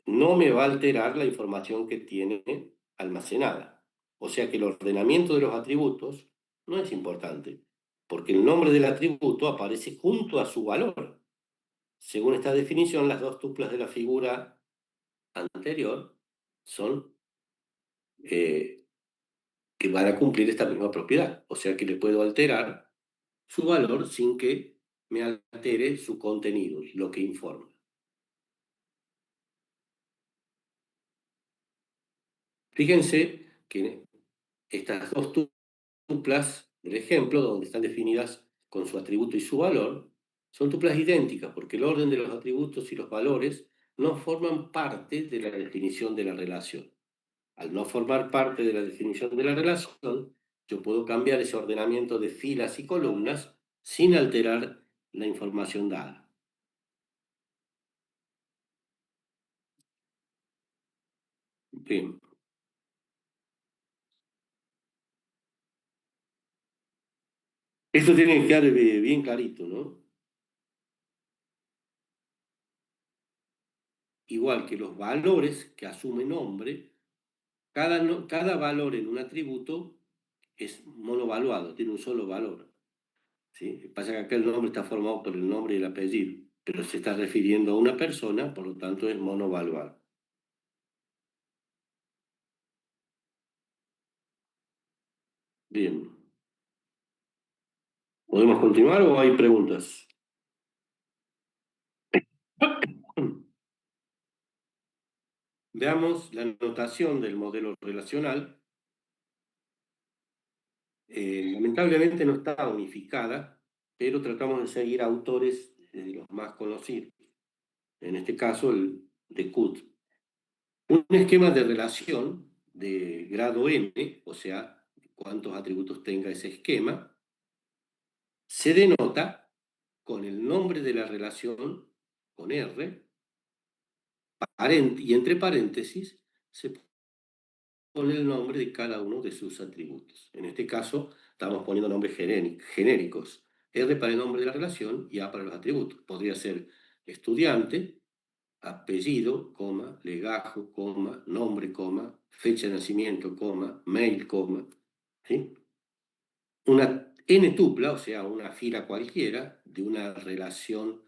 no me va a alterar la información que tiene almacenada. O sea que el ordenamiento de los atributos no es importante, porque el nombre del atributo aparece junto a su valor. Según esta definición, las dos tuplas de la figura anterior son que van a cumplir esta misma propiedad. O sea que le puedo alterar su valor sin que me altere su contenido, lo que informa. Fíjense que estas dos tuplas del ejemplo, donde están definidas con su atributo y su valor, son tuplas idénticas, porque el orden de los atributos y los valores no forman parte de la definición de la relación. Al no formar parte de la definición de la relación, yo puedo cambiar ese ordenamiento de filas y columnas sin alterar la información dada. Bien. Esto tiene que quedar bien clarito, ¿no? Igual que los valores que asume nombre, cada valor en un atributo es monovaluado, tiene un solo valor. ¿Sí? Pasa que acá el nombre está formado por el nombre y el apellido, pero se está refiriendo a una persona, por lo tanto es monovaluar. Bien. ¿Podemos continuar o hay preguntas? Veamos la notación del modelo relacional. Lamentablemente no está unificada, pero tratamos de seguir autores de los más conocidos. En este caso, el de Kut. Un esquema de relación de grado n, o sea, cuántos atributos tenga ese esquema, se denota con el nombre de la relación, con R, y entre paréntesis se pone el nombre de cada uno de sus atributos. En este caso, estamos poniendo nombres genéricos. R para el nombre de la relación y A para los atributos. Podría ser estudiante, apellido, coma, legajo, coma, nombre, coma, fecha de nacimiento, coma, mail, coma. ¿Sí? Una n tupla, o sea, una fila cualquiera de una relación,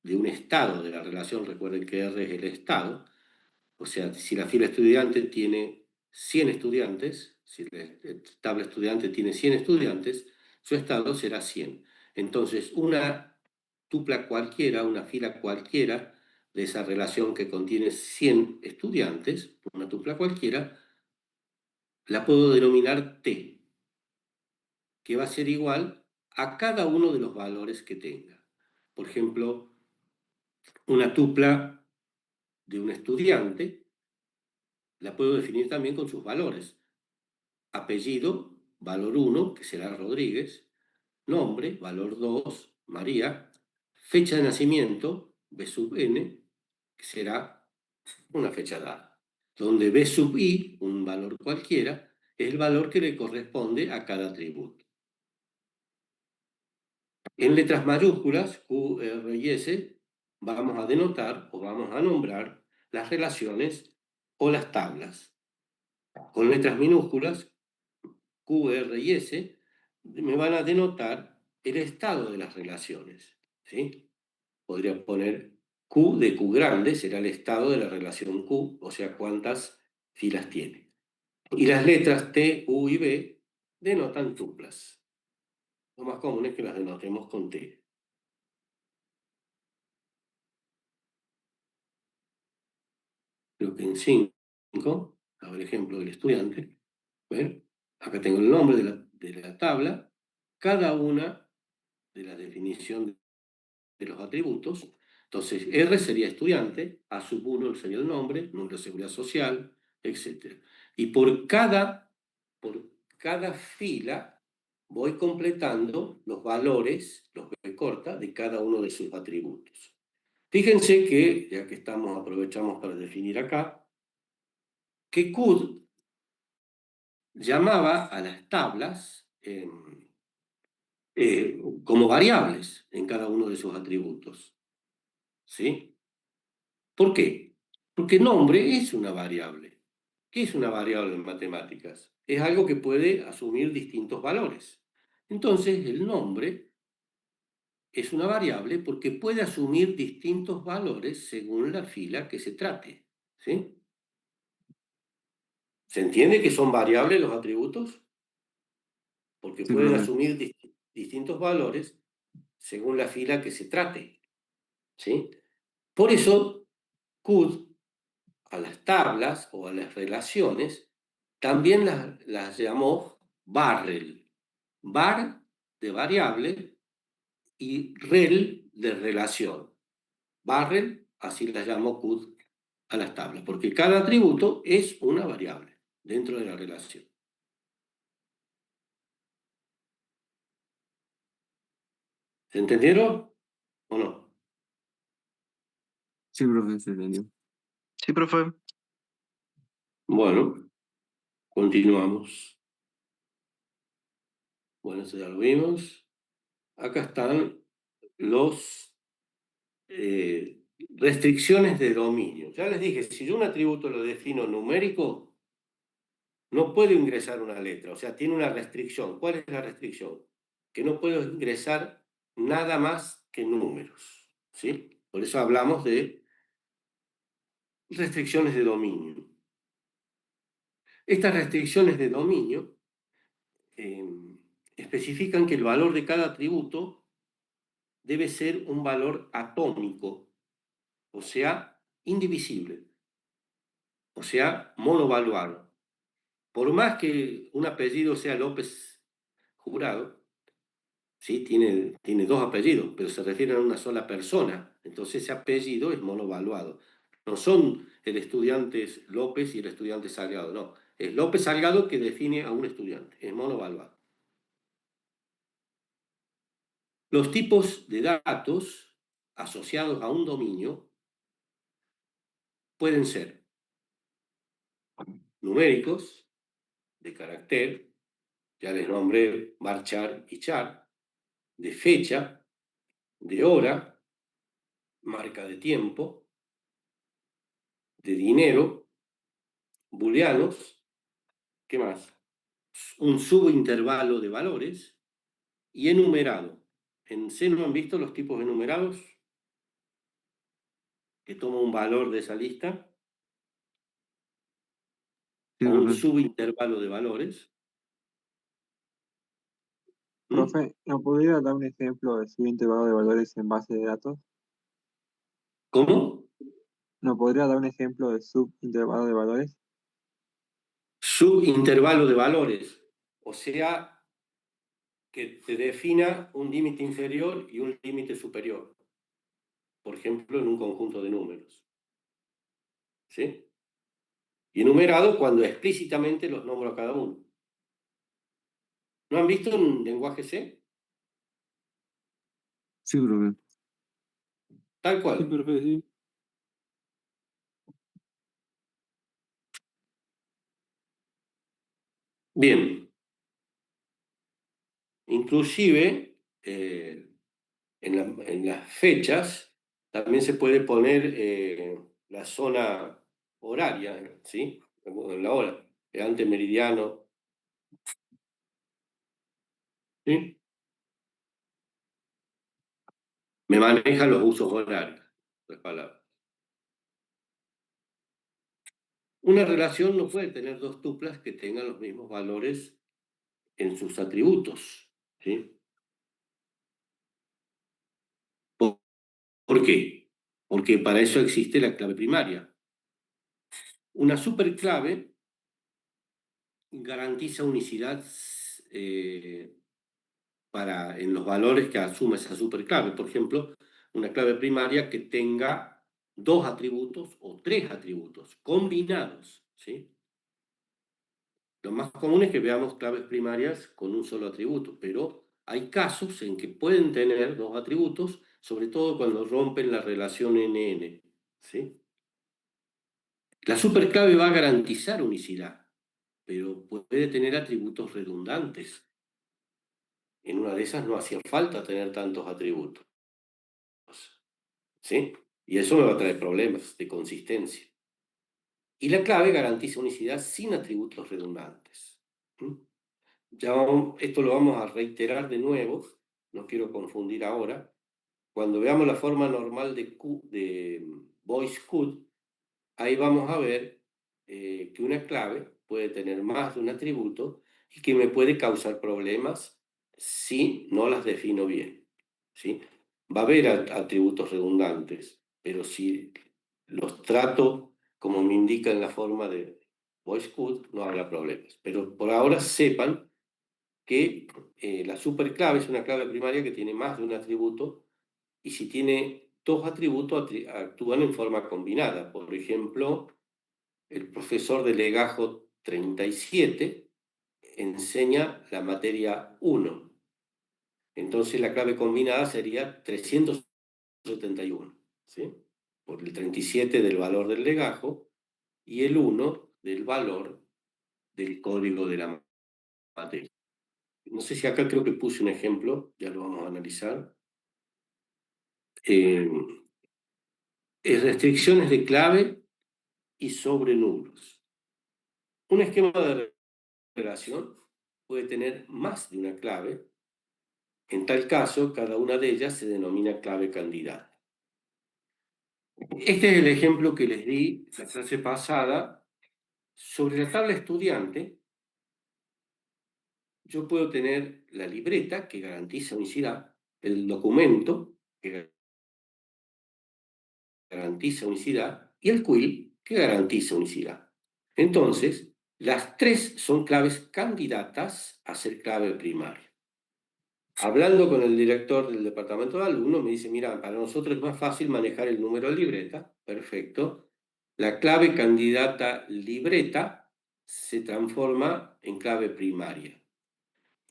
de un estado de la relación, recuerden que R es el estado, o sea, si la fila estudiante tiene 100 estudiantes, si la tabla estudiante tiene 100 estudiantes, su estado será 100. Entonces, una tupla cualquiera, una fila cualquiera de esa relación que contiene 100 estudiantes, una tupla cualquiera, la puedo denominar T, que va a ser igual a cada uno de los valores que tenga. Por ejemplo, una tupla de un estudiante la puedo definir también con sus valores. Apellido, valor 1, que será Rodríguez. Nombre, valor 2, María. Fecha de nacimiento, B sub n, que será una fecha dada. Donde B sub i, un valor cualquiera, es el valor que le corresponde a cada atributo. En letras mayúsculas, Q, R y S, vamos a denotar o vamos a nombrar las relaciones o las tablas. Con letras minúsculas, Q, R y S, me van a denotar el estado de las relaciones. ¿Sí? Podría poner Q de Q grande, será el estado de la relación Q, o sea, cuántas filas tiene. Y las letras T, U y B denotan tuplas. Lo más común es que las denotemos con T. Creo que en 5, hago el ejemplo del estudiante. ¿Ven? Acá tengo el nombre de la tabla, cada una de la definición de los atributos. Entonces, R sería estudiante, A sub 1 sería el nombre, número de seguridad social, etc. Y por cada fila voy completando los valores, los B corta, de cada uno de sus atributos. Fíjense que, ya que aprovechamos para definir acá, que CUD llamaba a las tablas como variables en cada uno de sus atributos. ¿Sí? ¿Por qué? Porque nombre es una variable. ¿Qué es una variable en matemáticas? Es algo que puede asumir distintos valores. Entonces, el nombre es una variable porque puede asumir distintos valores según la fila que se trate. ¿Sí? ¿Se entiende que son variables los atributos? Porque Sí, pueden profe. asumir distintos valores según la fila que se trate. ¿Sí? Por eso, CUD a las tablas o a las relaciones también las llamó barrel. Var de variable y rel de relación. Barrel, así las llamó CUD a las tablas, porque cada atributo es una variable dentro de la relación. ¿Se entendieron o no? Sí, profe, se entendió. Sí, profe. Bueno, continuamos. Bueno, eso ya lo vimos. Acá están los restricciones de dominio. Ya les dije, si yo un atributo lo defino numérico, no puedo ingresar una letra, o sea, tiene una restricción. ¿Cuál es la restricción? Que no puedo ingresar nada más que números. ¿sí? Por eso hablamos de restricciones de dominio. Estas restricciones de dominio especifican que el valor de cada atributo debe ser un valor atómico, o sea, indivisible, o sea, monovaluado. Por más que un apellido sea López Jurado, ¿sí? Tiene dos apellidos, pero se refieren a una sola persona, entonces ese apellido es monovaluado. No son el estudiante López y el estudiante Salgado, no. Es López Salgado que define a un estudiante, es monovaluado. Los tipos de datos asociados a un dominio pueden ser numéricos, de carácter, ya les nombré varchar y char, de fecha, de hora, marca de tiempo, de dinero, booleanos, ¿qué más? Un subintervalo de valores y enumerado. En C no han visto los tipos enumerados, que toma un valor de esa lista, Sí, o un profe. subintervalo de valores. Profe, ¿no podría dar un ejemplo de subintervalo de valores en base de datos? ¿Cómo? ¿No podría dar un ejemplo de subintervalo de valores? Subintervalo de valores, o sea, que te defina un límite inferior y un límite superior, por ejemplo, en un conjunto de números. ¿Sí? Y enumerado cuando explícitamente los nombro a cada uno. ¿No han visto un lenguaje C? Sí, profe. Tal Sí, cual. profe, sí. Bien. Inclusive, en las fechas también se puede poner la zona horaria, ¿sí? En la hora, el antemeridiano, ¿sí? Me maneja los usos horarios, las palabras. Una relación no puede tener dos tuplas que tengan los mismos valores en sus atributos, ¿sí? ¿Por qué? Porque para eso existe la clave primaria. Una superclave garantiza unicidad en los valores que asuma esa superclave. Por ejemplo, una clave primaria que tenga dos atributos o tres atributos combinados, ¿sí? Lo más común es que veamos claves primarias con un solo atributo, pero hay casos en que pueden tener dos atributos, sobre todo cuando rompen la relación NN, ¿sí? La superclave va a garantizar unicidad, pero puede tener atributos redundantes. En una de esas no hacía falta tener tantos atributos, ¿sí? Y eso me va a traer problemas de consistencia. Y la clave garantiza unicidad sin atributos redundantes. Ya esto lo vamos a reiterar de nuevo, no quiero confundir ahora. Cuando veamos la forma normal de voice could, ahí vamos a ver que una clave puede tener más de un atributo y que me puede causar problemas si no las defino bien, ¿sí? Va a haber atributos redundantes, pero si los trato como me indica en la forma de voice could, no habrá problemas. Pero por ahora sepan que la superclave es una clave primaria que tiene más de un atributo y si tiene dos atributos actúan en forma combinada. Por ejemplo, el profesor de legajo 37 enseña la materia 1. Entonces la clave combinada sería 371, ¿sí? Por el 37 del valor del legajo y el 1 del valor del código de la materia. No sé si acá creo que puse un ejemplo, ya lo vamos a analizar. Restricciones de clave y sobrenulos. Un esquema de relación puede tener más de una clave. En tal caso, cada una de ellas se denomina clave candidata. Este es el ejemplo que les di la clase pasada. Sobre la tabla estudiante, yo puedo tener la libreta que garantiza unicidad, el documento que garantiza unicidad y el quill que garantiza unicidad. Entonces, las tres son claves candidatas a ser clave primaria. Hablando con el director del departamento de alumnos, me dice, mira, para nosotros es más fácil manejar el número de libreta. Perfecto. La clave candidata libreta se transforma en clave primaria.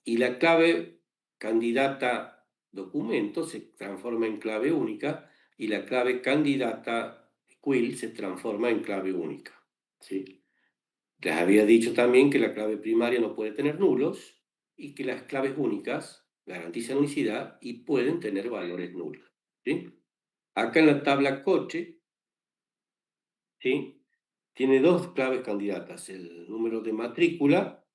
Y la clave candidata documento se transforma en clave única y la clave candidata quill se transforma en clave única. ¿Sí? Les había dicho también que la clave primaria no puede tener nulos y que las claves únicas garantizan unicidad y pueden tener valores nulos. ¿Sí? Acá en la tabla coche, ¿sí? Tiene dos claves candidatas, el número de matrícula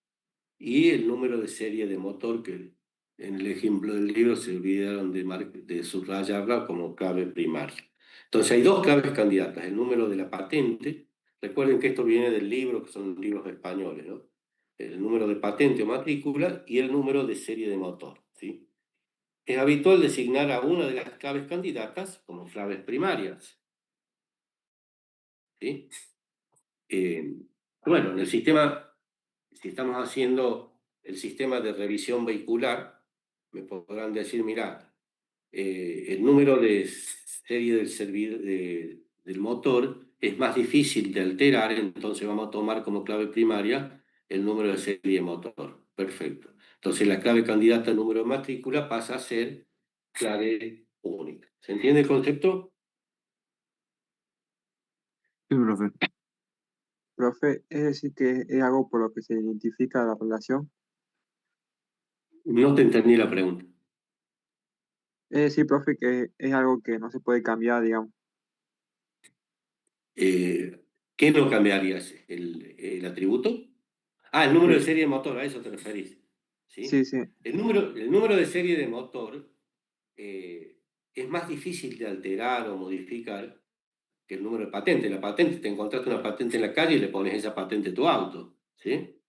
y el número de serie de motor, que en el ejemplo del libro se olvidaron de subrayarla como clave primaria. Entonces hay dos claves candidatas, el número de la patente. Recuerden que esto viene del libro, que son libros españoles, ¿no? El número de patente o matrícula y el número de serie de motor, ¿sí? Es habitual designar a una de las claves candidatas como claves primarias, ¿sí? Bueno, en el sistema, si estamos haciendo el sistema de revisión vehicular, me podrán decir, mira, el número de serie del motor es más difícil de alterar, entonces vamos a tomar como clave primaria el número de serie de motor. Perfecto. Entonces la clave candidata al número de matrícula pasa a ser clave única. ¿Se entiende el concepto? Sí, profe. Profe, es decir que es algo por lo que se identifica la relación. No te entendí la pregunta. Es decir, profe, que es algo que no se puede cambiar, digamos. ¿Qué no cambiarías? ¿El atributo? Ah, el número de Sí, serie de motor, a eso te referís. sí, ¿Sí? sí. El número de serie de motor es más difícil de alterar o modificar que el número de patente. La patente, te encontraste una patente en la calle y le pones esa patente a tu auto. ¿Sí?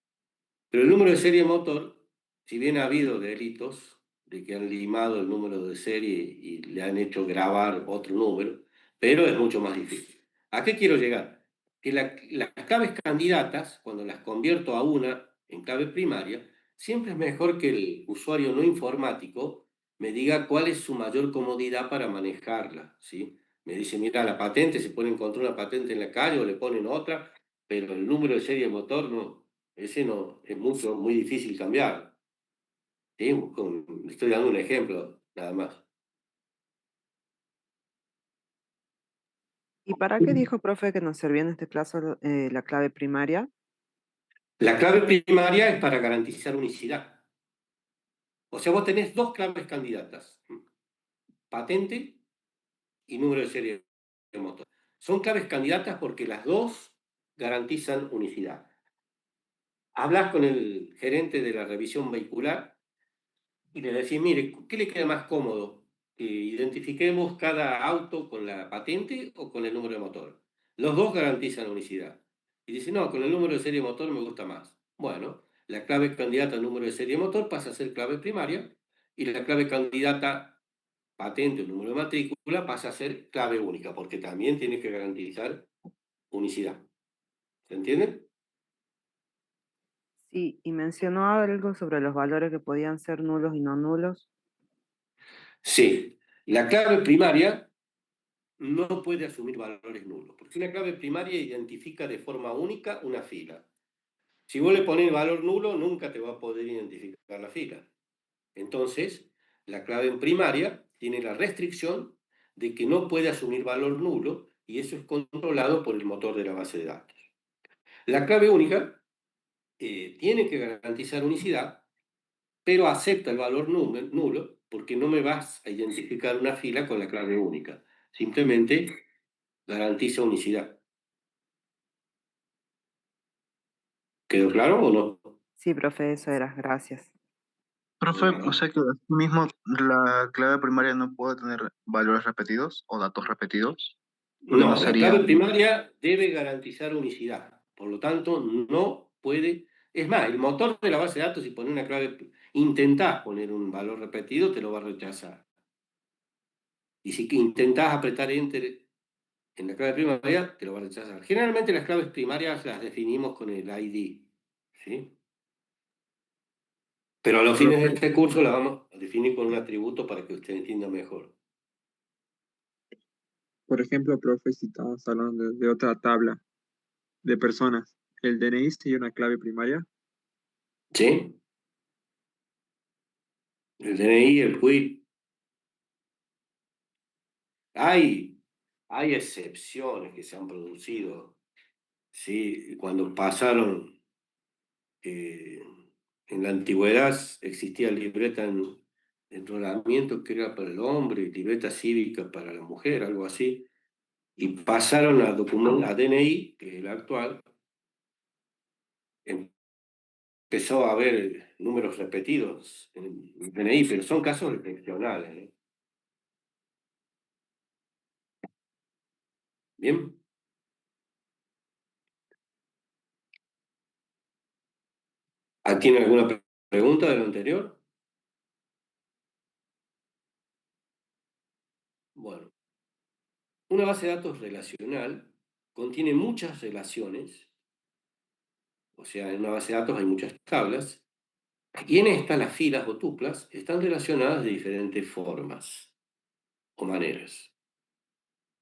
Pero el número de serie de motor, si bien ha habido delitos de que han limado el número de serie y le han hecho grabar otro número, pero es mucho más difícil. ¿A qué quiero llegar? Que las claves candidatas, cuando las convierto a una en clave primaria, siempre es mejor que el usuario no informático me diga cuál es su mayor comodidad para manejarla, ¿sí? Me dice, mira, la patente, se puede encontrar una patente en la calle o le ponen otra, pero el número de serie de motor no, ese no, es muy difícil cambiar. ¿Sí? Estoy dando un ejemplo, nada más. ¿Y para qué dijo, profe, que nos servía en este caso la clave primaria? La clave primaria es para garantizar unicidad. O sea, vos tenés dos claves candidatas, patente y número de serie de motor. Son claves candidatas porque las dos garantizan unicidad. Hablas con el gerente de la revisión vehicular y le decís, mire, ¿qué le queda más cómodo? ¿Que identifiquemos cada auto con la patente o con el número de motor? Los dos garantizan unicidad. Y dice, no, con el número de serie de motor me gusta más. Bueno, la clave candidata al número de serie de motor pasa a ser clave primaria y la clave candidata patente o número de matrícula pasa a ser clave única, porque también tiene que garantizar unicidad. ¿Se entiende? Sí, y mencionó algo sobre los valores que podían ser nulos y no nulos. Sí. La clave primaria no puede asumir valores nulos, porque una clave primaria identifica de forma única una fila. Si vos le pones valor nulo, nunca te va a poder identificar la fila. Entonces, la clave en primaria tiene la restricción de que no puede asumir valor nulo y eso es controlado por el motor de la base de datos. La clave única tiene que garantizar unicidad, pero acepta el valor nulo porque no me vas a identificar una fila con la clave única. Simplemente garantiza unicidad. ¿Quedó claro o no? Sí, profe, eso era. Gracias. Profe, o sea que mismo la clave primaria no puede tener valores repetidos o datos repetidos. Porque No, no la sería. clave primaria debe garantizar unicidad. Por lo tanto, no puede. Es más, el motor de la base de datos, si pone una clave, intentás poner un valor repetido, te lo va a rechazar. Y si intentás apretar Enter en la clave primaria, te lo va a rechazar. Generalmente las claves primarias las definimos con el ID, ¿sí? Pero a los fines de este curso la vamos a definir con un atributo para que usted entienda mejor. Por ejemplo, profe, si estamos hablando de otra tabla de personas, ¿el DNI sería una clave primaria? ¿Sí? El DNI, el quit. Hay excepciones que se han producido, ¿sí? Cuando pasaron, en la antigüedad existía libreta en enrolamiento que era para el hombre, libreta cívica para la mujer, algo así, y pasaron a DNI, que es el actual, empezó a haber números repetidos en el DNI, pero son casos excepcionales, ¿eh? Bien. ¿Tiene alguna pregunta de lo anterior? Bueno, una base de datos relacional contiene muchas relaciones, o sea, en una base de datos hay muchas tablas, y en estas las filas o tuplas están relacionadas de diferentes formas o maneras.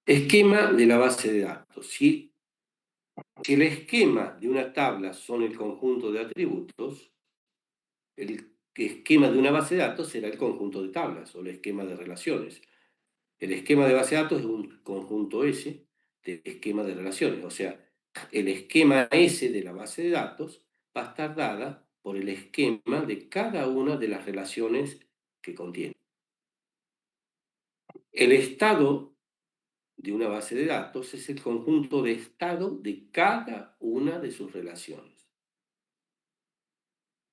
Esquema de la base de datos. Si el esquema de una tabla son el conjunto de atributos, el esquema de una base de datos será el conjunto de tablas o el esquema de relaciones. El esquema de base de datos es un conjunto S de esquema de relaciones, o sea, el esquema S de la base de datos va a estar dada por el esquema de cada una de las relaciones que contiene. El estado de una base de datos es el conjunto de estado de cada una de sus relaciones.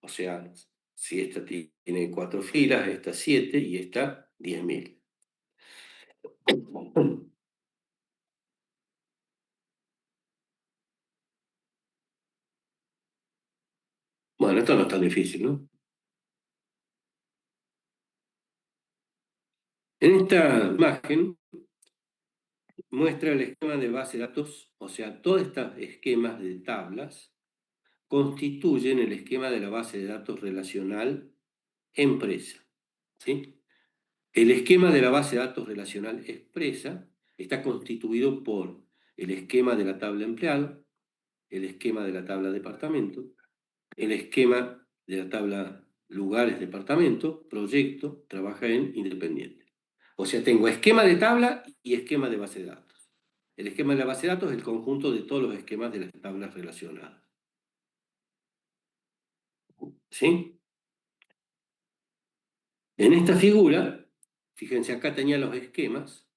O sea, si esta tiene 4 filas, esta 7 y esta 10.000. Bueno, esto no es tan difícil, ¿no? En esta imagen muestra el esquema de base de datos, o sea, todos estos esquemas de tablas constituyen el esquema de la base de datos relacional empresa, ¿sí? El esquema de la base de datos relacional expresa está constituido por el esquema de la tabla empleado, el esquema de la tabla departamento, el esquema de la tabla lugares departamento, proyecto, trabaja en independiente. O sea, tengo esquema de tabla y esquema de base de datos. El esquema de la base de datos es el conjunto de todos los esquemas de las tablas relacionadas. ¿Sí? En esta figura, fíjense, acá tenía los esquemas,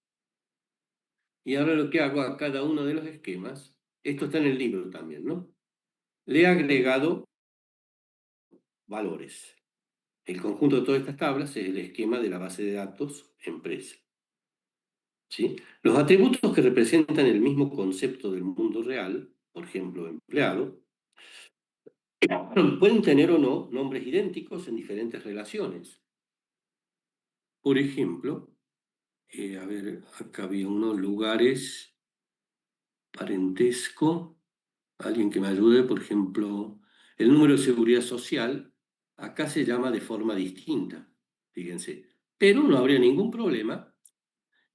y ahora lo que hago a cada uno de los esquemas, esto está en el libro también, ¿no? Le he agregado valores. El conjunto de todas estas tablas es el esquema de la base de datos empresa. ¿Sí? Los atributos que representan el mismo concepto del mundo real, por ejemplo, empleado, pueden tener o no nombres idénticos en diferentes relaciones. Por ejemplo, a ver, acá había unos lugares, parentesco, alguien que me ayude, por ejemplo, el número de seguridad social, acá se llama de forma distinta, fíjense, pero no habría ningún problema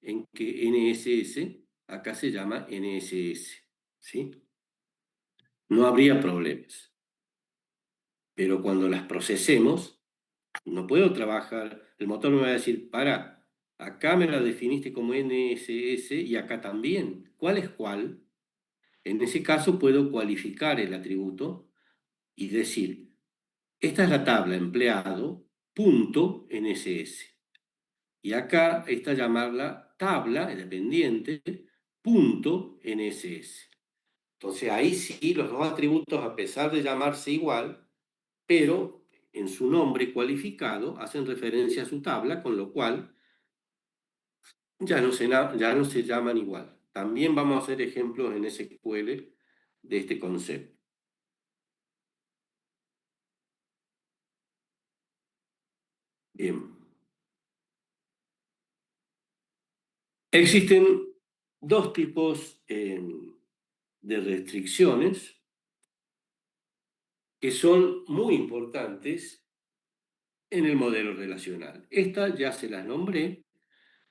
en que NSS acá se llama NSS, ¿sí? No habría problemas. Pero cuando las procesemos, no puedo trabajar, el motor me va a decir, para, acá me la definiste como NSS y acá también. ¿Cuál es cuál? En ese caso puedo cualificar el atributo y decir, esta es la tabla empleado, punto NSS. Y acá está llamarla tabla dependiente, punto NSS. Entonces ahí sí los dos atributos, a pesar de llamarse igual, pero en su nombre cualificado hacen referencia a su tabla, con lo cual ya no se llaman igual. también vamos a hacer ejemplos en SQL de este concepto. Bien. Existen dos tipos de restricciones que son muy importantes en el modelo relacional. Esta ya se las nombré,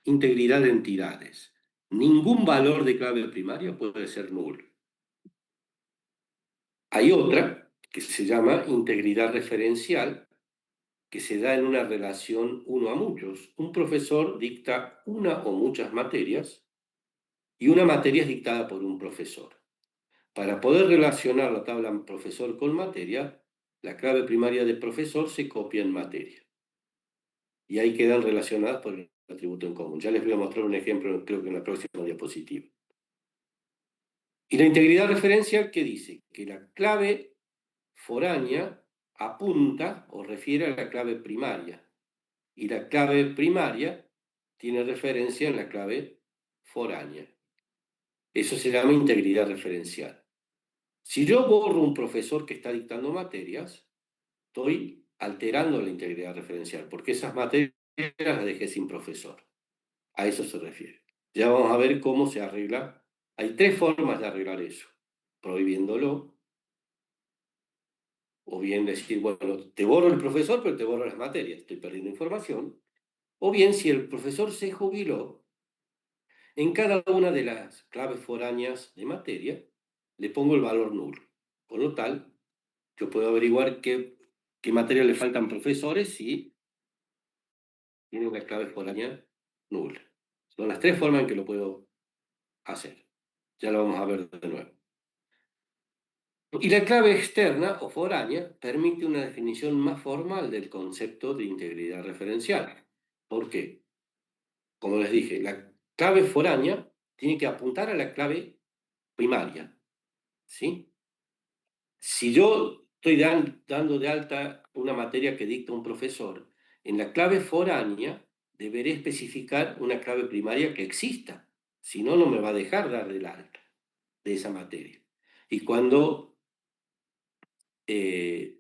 integridad de entidades. Ningún valor de clave primaria puede ser nulo. Hay otra que se llama integridad referencial, que se da en una relación uno a muchos. Un profesor dicta una o muchas materias y una materia es dictada por un profesor. Para poder relacionar la tabla profesor con materia, la clave primaria de profesor se copia en materia. Y ahí quedan relacionadas por el atributo en común. Ya les voy a mostrar un ejemplo, creo que en la próxima diapositiva. Y la integridad referencial, ¿qué dice? Que la clave foránea apunta o refiere a la clave primaria. Y la clave primaria tiene referencia en la clave foránea. Eso se llama integridad referencial. Si yo borro un profesor que está dictando materias, estoy alterando la integridad referencial, porque esas materias las dejé sin profesor. A eso se refiere. Ya vamos a ver cómo se arregla. Hay tres formas de arreglar eso. Prohibiéndolo, o bien decir, bueno, te borro el profesor, pero te borro las materias, estoy perdiendo información. O bien, si el profesor se jubiló, en cada una de las claves foráneas de materia, le pongo el valor nulo. Con lo tal, yo puedo averiguar qué materia le faltan profesores si tiene una clave foránea nula. Son las tres formas en que lo puedo hacer. Ya lo vamos a ver de nuevo. Y la clave externa o foránea permite una definición más formal del concepto de integridad referencial. ¿Por qué? Como les dije, la clave foránea tiene que apuntar a la clave primaria. ¿Sí? Si yo estoy dando de alta una materia que dicta un profesor, en la clave foránea deberé especificar una clave primaria que exista. Si no, no me va a dejar dar del alta de esa materia. Y cuando... ¿se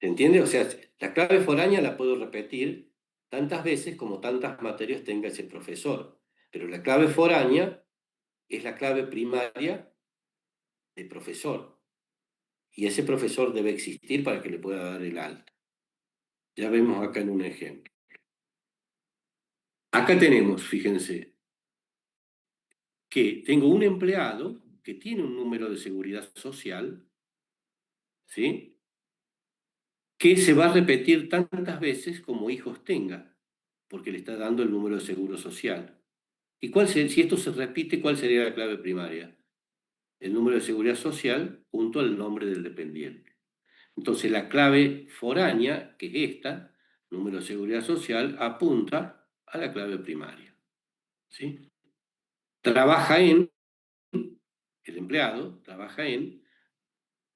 entiende? O sea, la clave foránea la puedo repetir tantas veces como tantas materias tenga ese profesor. Pero la clave foránea es la clave primaria de profesor. Y ese profesor debe existir para que le pueda dar el alta. Ya vemos acá en un ejemplo. Acá tenemos, fíjense, que tengo un empleado que tiene un número de seguridad social, ¿sí? Que se va a repetir tantas veces como hijos tenga, porque le está dando el número de seguro social. ¿Y si esto se repite, cuál sería la clave primaria? El número de seguridad social junto al nombre del dependiente. Entonces la clave foránea, que es esta, número de seguridad social, apunta a la clave primaria. ¿Sí? Trabaja en, el empleado trabaja en,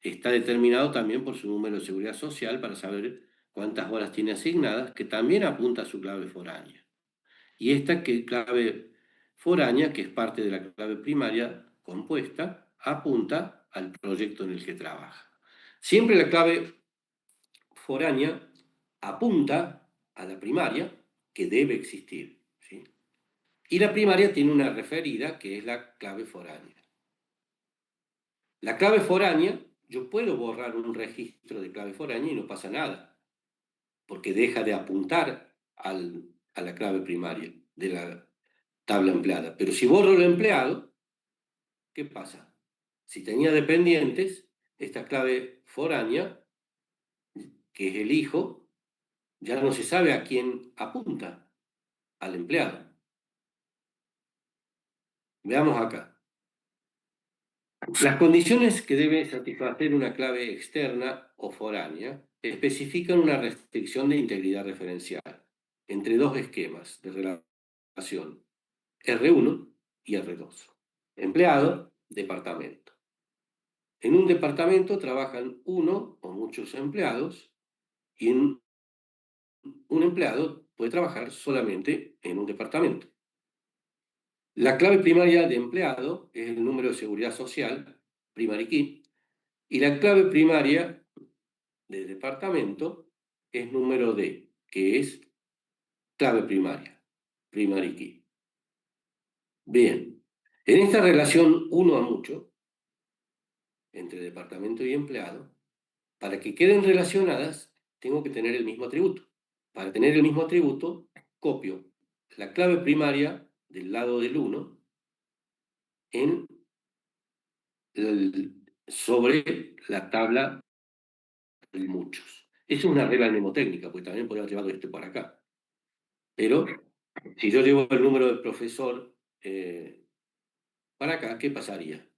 está determinado también por su número de seguridad social para saber cuántas horas tiene asignadas, que también apunta a su clave foránea. Y esta clave foránea, que es parte de la clave primaria compuesta, apunta al proyecto en el que trabaja. Siempre la clave foránea apunta a la primaria, que debe existir, ¿sí? Y la primaria tiene una referida, que es la clave foránea. La clave foránea, yo puedo borrar un registro de clave foránea y no pasa nada, porque deja de apuntar a la clave primaria de la tabla empleada. Pero si borro el empleado, ¿qué pasa? Si tenía dependientes, esta clave foránea, que es el hijo, ya no se sabe a quién apunta, al empleado. Veamos acá. Las condiciones que debe satisfacer una clave externa o foránea especifican una restricción de integridad referencial entre dos esquemas de relación, R1 y R2. Empleado, departamento. En un departamento trabajan uno o muchos empleados y un empleado puede trabajar solamente en un departamento. La clave primaria de empleado es el número de seguridad social, primary key, y la clave primaria de departamento es número D, que es clave primaria, primary key. Bien, en esta relación 1 a mucho, entre departamento y empleado, para que queden relacionadas, tengo que tener el mismo atributo. Para tener el mismo atributo, copio la clave primaria del lado del 1 sobre la tabla de muchos. Esa es una regla mnemotécnica, porque también podría llevar esto para acá. Pero si yo llevo el número del profesor para acá, ¿qué pasaría?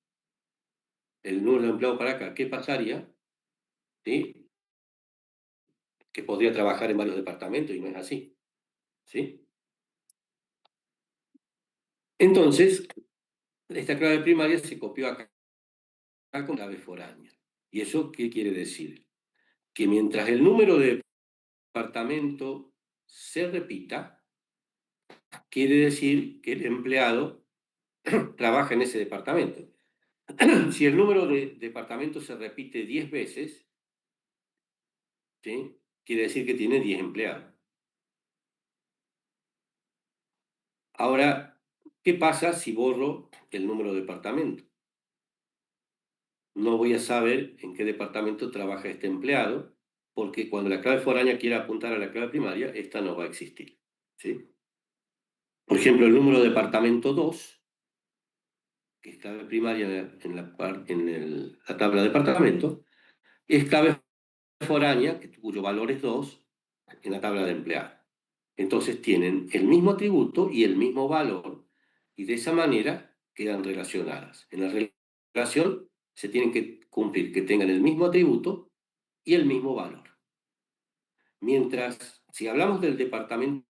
El número de empleado para acá, ¿qué pasaría? ¿Sí? Que podría trabajar en varios departamentos y no es así. ¿Sí? Entonces, esta clave primaria se copió acá con clave foránea. ¿Y eso qué quiere decir? Que mientras el número de departamento se repita, quiere decir que el empleado trabaja en ese departamento. Si el número de departamentos se repite 10 veces, ¿sí? Quiere decir que tiene 10 empleados. Ahora, ¿qué pasa si borro el número de departamento? No voy a saber en qué departamento trabaja este empleado, porque cuando la clave foránea quiera apuntar a la clave primaria, esta no va a existir. ¿Sí? Por ejemplo, el número de departamento 2, que es clave primaria en la tabla de departamento, es clave foránea, cuyo valor es 2, en la tabla de empleados. Entonces tienen el mismo atributo y el mismo valor, y de esa manera quedan relacionadas. En la relación se tienen que cumplir que tengan el mismo atributo y el mismo valor. Mientras, si hablamos del departamento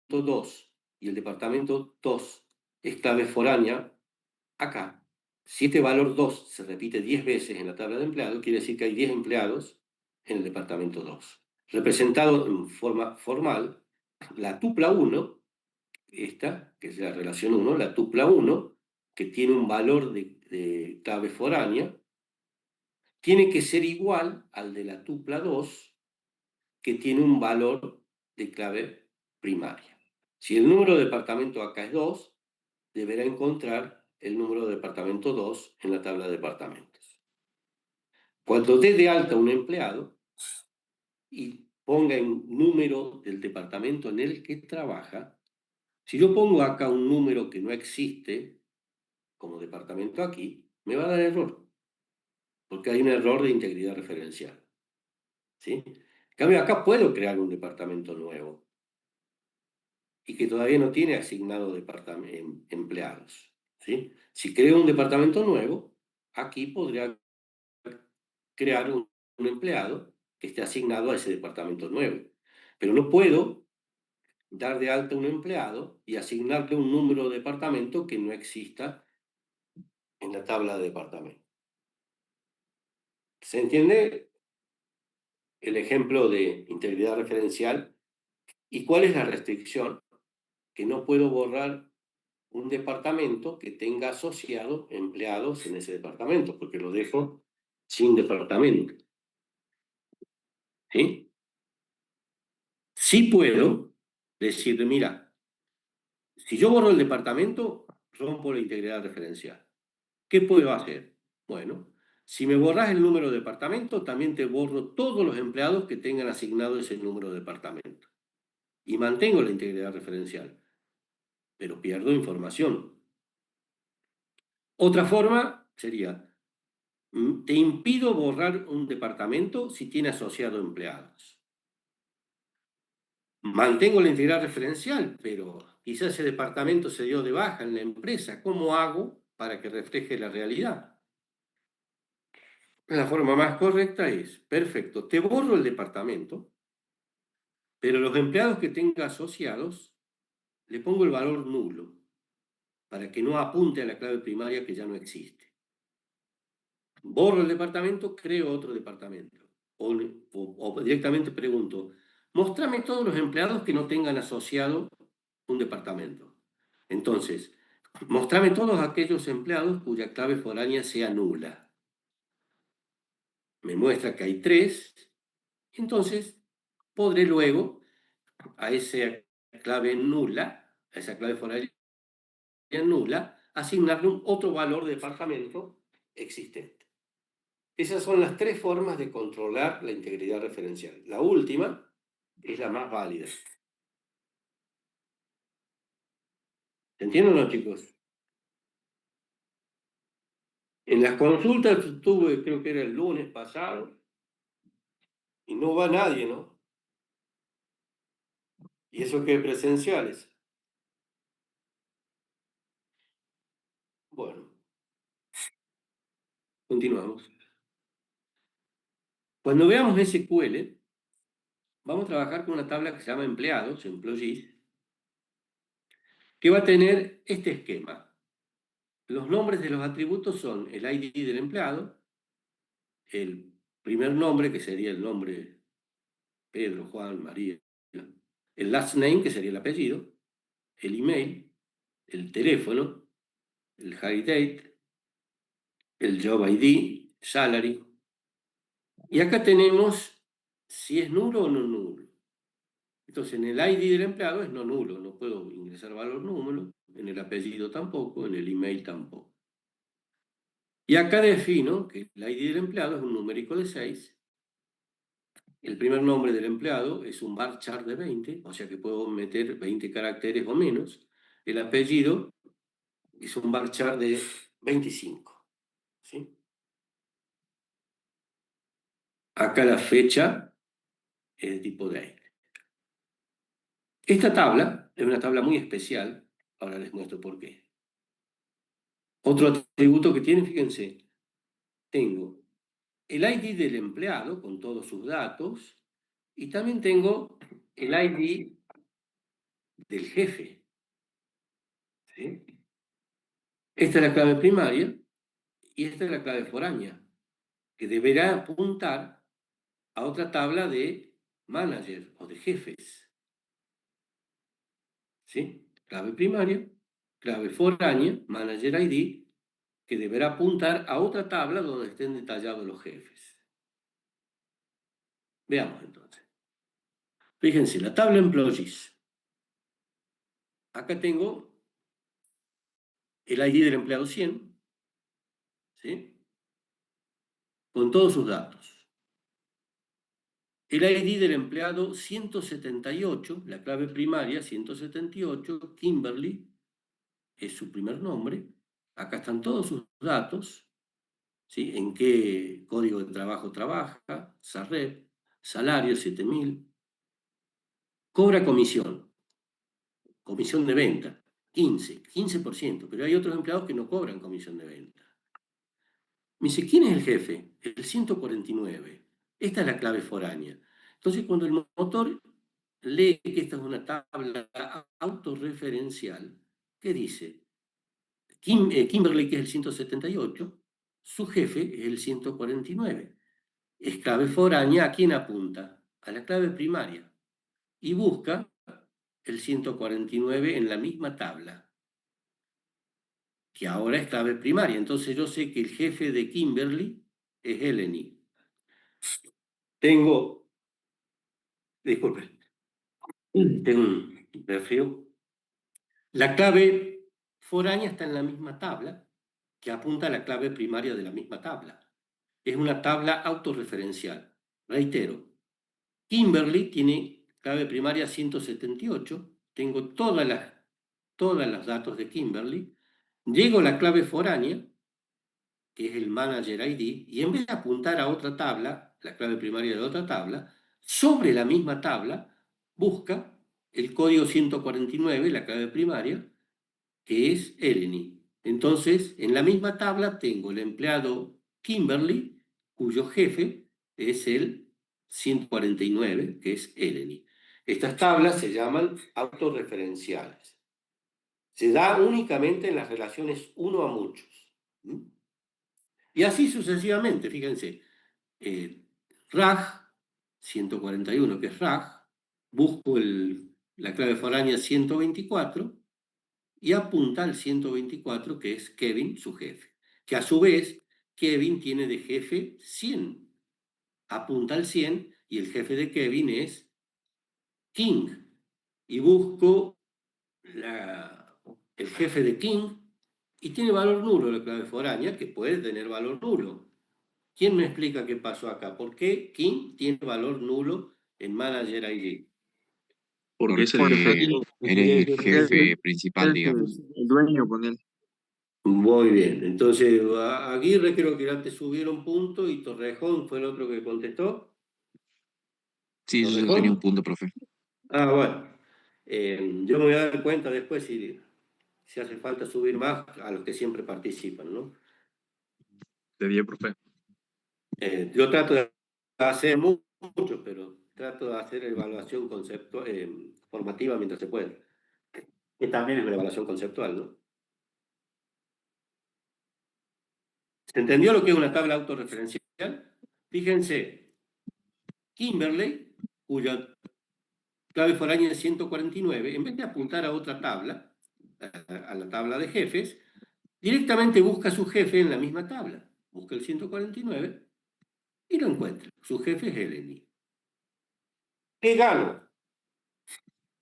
2 y el departamento 2 es clave foránea, acá, si este valor 2 se repite 10 veces en la tabla de empleados, quiere decir que hay 10 empleados en el departamento 2. Representado en forma formal, la tupla 1, esta, que es la relación 1, la tupla 1, que tiene un valor de clave foránea, tiene que ser igual al de la tupla 2, que tiene un valor de clave primaria. Si el número de departamento acá es 2, deberá encontrar el número de departamento 2 en la tabla de departamentos. Cuando dé de alta un empleado y ponga en número del departamento en el que trabaja, si yo pongo acá un número que no existe como departamento aquí, me va a dar error, porque hay un error de integridad referencial. ¿Sí? En cambio, acá puedo crear un departamento nuevo y que todavía no tiene asignado empleados. ¿Sí? Si creo un departamento nuevo, aquí podría crear un empleado que esté asignado a ese departamento nuevo. Pero no puedo dar de alta un empleado y asignarle un número de departamento que no exista en la tabla de departamento. ¿Se entiende el ejemplo de integridad referencial? ¿Y cuál es la restricción? Que no puedo borrar un departamento que tenga asociado empleados en ese departamento, porque lo dejo sin departamento. ¿Sí? Sí puedo decir, mira, si yo borro el departamento, rompo la integridad referencial. ¿Qué puedo hacer? Bueno, si me borras el número de departamento, también te borro todos los empleados que tengan asignado ese número de departamento. Y mantengo la integridad referencial, pero pierdo información. Otra forma sería, te impido borrar un departamento si tiene asociado empleados. Mantengo la integridad referencial, pero quizás ese departamento se dio de baja en la empresa. ¿Cómo hago para que refleje la realidad? La forma más correcta es, perfecto, te borro el departamento, pero los empleados que tenga asociados, le pongo el valor nulo, para que no apunte a la clave primaria que ya no existe. Borro el departamento, creo otro departamento. O directamente pregunto, mostrame todos los empleados que no tengan asociado un departamento. Entonces, mostrame todos aquellos empleados cuya clave foránea sea nula. Me muestra que hay 3, entonces podré luego a esa clave nula, a esa clave foránea nula, asignarle otro valor de departamento existente. Esas son las 3 formas de controlar la integridad referencial. La última es la más válida. ¿Se entiende o no, chicos? En las consultas tuve, creo que era el lunes pasado, y no va nadie, ¿no? Y eso que presenciales. Bueno, continuamos. Cuando veamos SQL, vamos a trabajar con una tabla que se llama empleados, employees, que va a tener este esquema. Los nombres de los atributos son el ID del empleado, el primer nombre, que sería el nombre Pedro, Juan, María, el last name, que sería el apellido, el email, el teléfono, el hire date, el job ID, salary. Y acá tenemos si es nulo o no nulo. Entonces, en el ID del empleado es no nulo, no puedo ingresar valor nulo, en el apellido tampoco, en el email tampoco. Y acá defino que el ID del empleado es un numérico de 6. El primer nombre del empleado es un varchar de 20, o sea que puedo meter 20 caracteres o menos. El apellido es un varchar de 25. ¿Sí? Acá la fecha es de tipo date. Esta tabla es una tabla muy especial, ahora les muestro por qué. Otro atributo que tiene, fíjense, tengo el ID del empleado con todos sus datos y también tengo el ID del jefe. ¿Sí? Esta es la clave primaria y esta es la clave foránea, que deberá apuntar a otra tabla de manager o de jefes. ¿Sí? Clave primaria, clave foránea, manager ID, que deberá apuntar a otra tabla donde estén detallados los jefes. Veamos entonces. Fíjense, la tabla employees. Acá tengo el ID del empleado 100, ¿sí? Con todos sus datos. El ID del empleado 178, la clave primaria 178, Kimberly, es su primer nombre. Acá están todos sus datos, ¿sí? En qué código de trabajo trabaja, SARREP, salario 7.000. Cobra comisión de venta, 15%, pero hay otros empleados que no cobran comisión de venta. Me dice, ¿quién es el jefe? El 149. Esta es la clave foránea. Entonces, cuando el motor lee que esta es una tabla autorreferencial, ¿qué dice? Kimberly, que es el 178, su jefe es el 149. Es clave foránea, ¿a quién apunta? A la clave primaria. Y busca el 149 en la misma tabla, que ahora es clave primaria. Entonces yo sé que el jefe de Kimberly es Eleni. Disculpen, tengo un resfrío. La clave foránea está en la misma tabla, que apunta a la clave primaria de la misma tabla. Es una tabla autorreferencial. Reitero, Kimberly tiene clave primaria 178, tengo todas las datos de Kimberly, llego a la clave foránea, que es el Manager ID, y en vez de apuntar a otra tabla, la clave primaria de otra tabla, sobre la misma tabla, busca el código 149, la clave primaria, que es Eleni. Entonces, en la misma tabla tengo el empleado Kimberly, cuyo jefe es el 149, que es Eleni. Estas tablas se llaman autorreferenciales. Se da únicamente en las relaciones uno a muchos. Y así sucesivamente, fíjense. RAG 141, que es RAG, busco la clave foránea 124 y apunta al 124, que es Kevin, su jefe. Que a su vez, Kevin tiene de jefe 100. Apunta al 100 y el jefe de Kevin es King. Y busco el jefe de King y tiene valor nulo la clave foránea, que puede tener valor nulo. ¿Quién me explica qué pasó acá? ¿Por qué King tiene valor nulo en Manager ID? Porque es Porque Él es el jefe principal, es digamos. el dueño con él. Muy bien. Entonces, a Aguirre creo que ya te subieron punto y Torrejón fue el otro que contestó. Sí, yo solo tenía un punto, profe. Ah, bueno. Yo me voy a dar cuenta después si hace falta subir más a los que siempre participan, ¿no? De 10, profe. Yo trato de hacer mucho, pero trato de hacer evaluación formativa mientras se puede. Que también es una evaluación conceptual, ¿no? ¿Se entendió lo que es una tabla autorreferencial? Fíjense, Kimberley, cuya clave foránea es 149, en vez de apuntar a otra tabla, a la tabla de jefes, directamente busca a su jefe en la misma tabla. Busca el 149 y lo encuentra. Su jefe es Eleni. ¿Qué gano?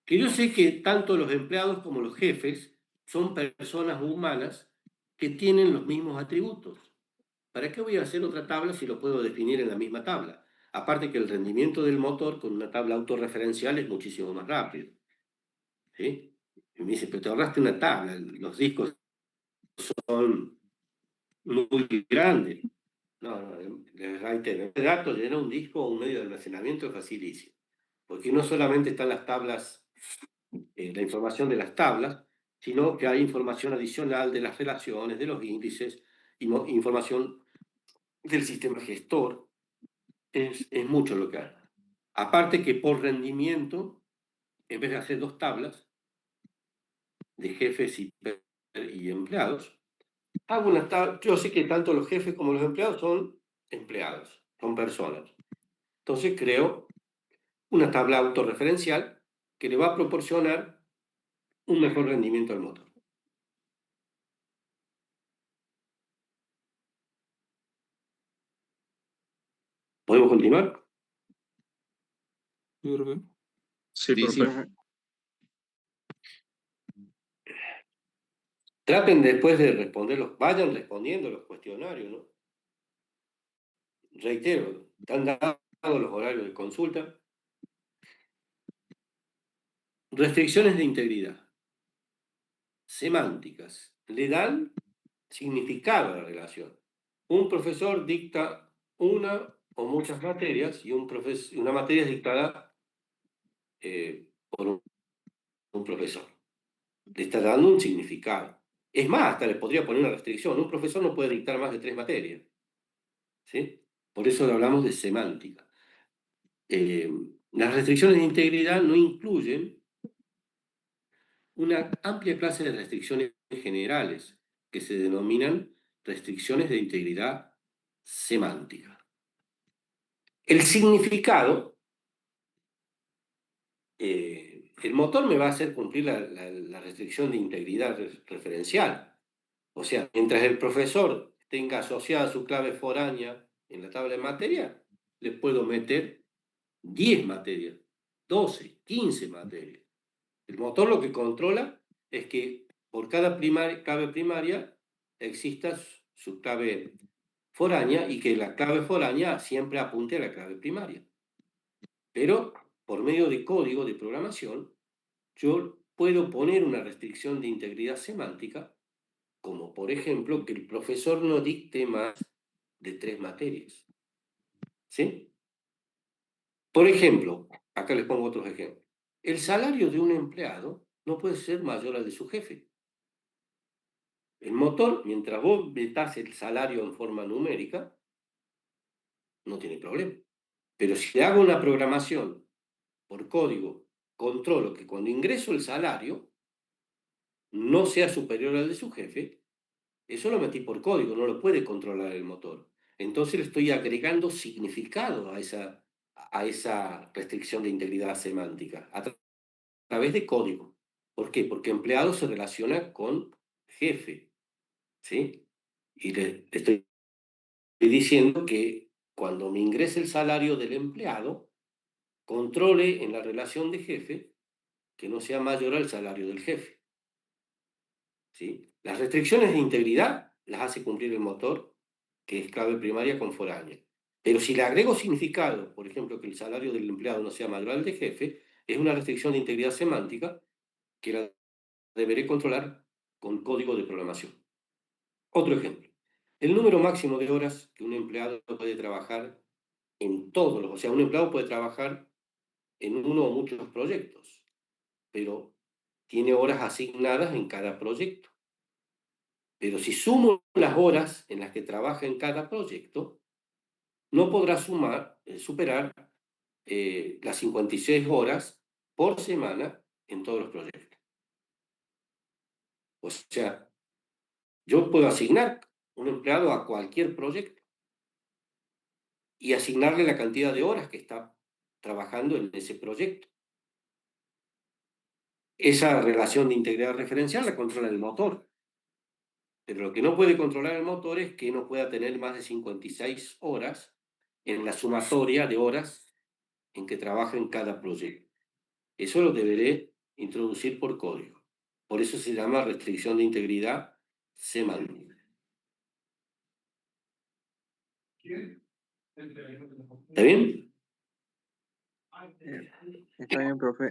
Que yo sé que tanto los empleados como los jefes son personas humanas que tienen los mismos atributos. ¿Para qué voy a hacer otra tabla si lo puedo definir en la misma tabla? Aparte que el rendimiento del motor con una tabla autorreferencial es muchísimo más rápido. ¿Sí? Y me dice, pero te ahorraste una tabla, los discos son muy grandes. No, les reitero, el dato llenar un disco o un medio de almacenamiento es facilísimo. Porque no solamente están las tablas, la información de las tablas, sino que hay información adicional de las relaciones, de los índices, información del sistema gestor. Es mucho lo que hay. Aparte que por rendimiento, en vez de hacer dos tablas de jefes y empleados, hago una tabla. Yo sé que tanto los jefes como los empleados son empleados, son personas. Entonces creo una tabla autorreferencial que le va a proporcionar un mejor rendimiento al motor. ¿Podemos continuar? Sí, profe. Sí, Sí, sí. profe. Traten después de responderlos, vayan respondiendo los cuestionarios, ¿no? Reitero, están dados los horarios de consulta. Restricciones de integridad. Semánticas. Le dan significado a la relación. Un profesor dicta una o muchas materias y una materia es dictada por un profesor. Le está dando un significado. Es más, hasta le podría poner una restricción. Un profesor no puede dictar más de 3 materias. ¿Sí? Por eso hablamos de semántica. Las restricciones de integridad no incluyen una amplia clase de restricciones generales que se denominan restricciones de integridad semántica. El significado, el motor me va a hacer cumplir la restricción de integridad referencial. O sea, mientras el profesor tenga asociada su clave foránea en la tabla de materia, le puedo meter 10 materias, 12, 15 materias. El motor lo que controla es que por cada clave primaria exista su clave foránea y que la clave foránea siempre apunte a la clave primaria. Pero por medio de código de programación, yo puedo poner una restricción de integridad semántica, como por ejemplo que el profesor no dicte más de 3 materias. ¿Sí? Por ejemplo, acá les pongo otros ejemplos. El salario de un empleado no puede ser mayor al de su jefe. El motor, mientras vos metas el salario en forma numérica, no tiene problema. Pero si hago una programación por código, controlo que cuando ingreso el salario no sea superior al de su jefe, eso lo metí por código, no lo puede controlar el motor. Entonces le estoy agregando significado a a esa restricción de integridad semántica? A través de código. ¿Por qué? Porque empleado se relaciona con jefe, ¿sí? Y le estoy diciendo que cuando me ingrese el salario del empleado, controle en la relación de jefe que no sea mayor al salario del jefe, ¿sí? Las restricciones de integridad las hace cumplir el motor, que es clave primaria con foránea. Pero si le agrego significado, por ejemplo, que el salario del empleado no sea mayor al de jefe, es una restricción de integridad semántica que la deberé controlar con código de programación. Otro ejemplo. El número máximo de horas que un empleado puede trabajar en todos los... O sea, un empleado puede trabajar en uno o muchos proyectos, pero tiene horas asignadas en cada proyecto. Pero si sumo las horas en las que trabaja en cada proyecto, no podrá superar las 56 horas por semana en todos los proyectos. O sea, yo puedo asignar un empleado a cualquier proyecto y asignarle la cantidad de horas que está trabajando en ese proyecto. Esa relación de integridad referencial la controla el motor. Pero lo que no puede controlar el motor es que no pueda tener más de 56 horas en la sumatoria de horas en que trabaja en cada proyecto. Eso lo deberé introducir por código. Por eso se llama restricción de integridad semántica. ¿Está bien? Está bien, profe.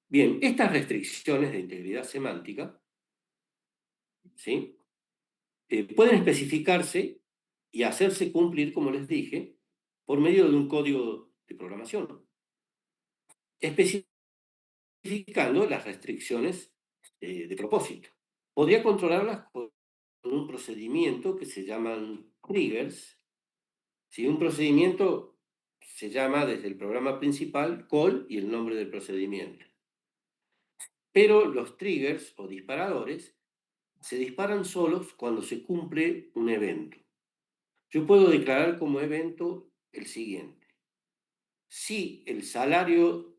Bien, estas restricciones de integridad semántica, ¿sí? Pueden especificarse y hacerse cumplir, como les dije, por medio de un código de programación, especificando las restricciones de propósito. Podría controlarlas con un procedimiento que se llaman triggers. Si un procedimiento se llama desde el programa principal call y el nombre del procedimiento. Pero los triggers o disparadores se disparan solos cuando se cumple un evento. Yo puedo declarar como evento el siguiente. Si el salario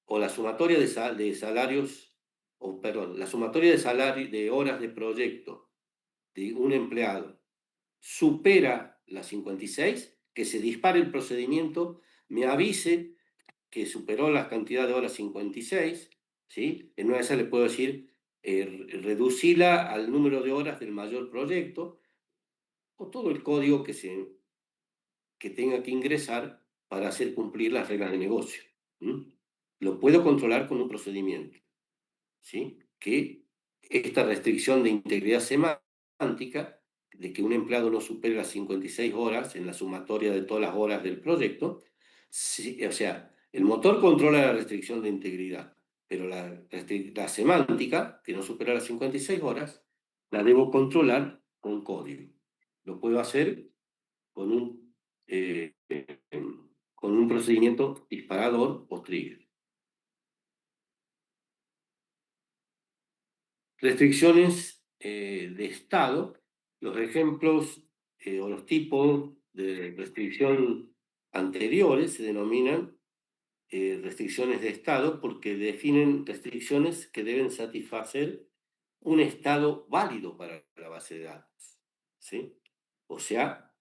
o la sumatoria de salarios, o perdón, la sumatoria de horas de proyecto de un empleado supera las 56, que se dispare el procedimiento, me avise que superó la cantidad de horas 56, ¿sí? En una de esas le puedo decir, reducirla al número de horas del mayor proyecto, o todo el código que tenga que ingresar para hacer cumplir las reglas de negocio. Lo puedo controlar con un procedimiento, ¿sí? Que esta restricción de integridad semántica, de que un empleado no supere las 56 horas en la sumatoria de todas las horas del proyecto, o sea, el motor controla la restricción de integridad, pero la semántica, que no supera las 56 horas, la debo controlar con código. Lo puedo hacer con un procedimiento disparador o trigger. Restricciones de estado. Los ejemplos o los tipos de restricción anteriores se denominan restricciones de estado porque definen restricciones que deben satisfacer un estado válido para la base de datos, ¿sí? O sea,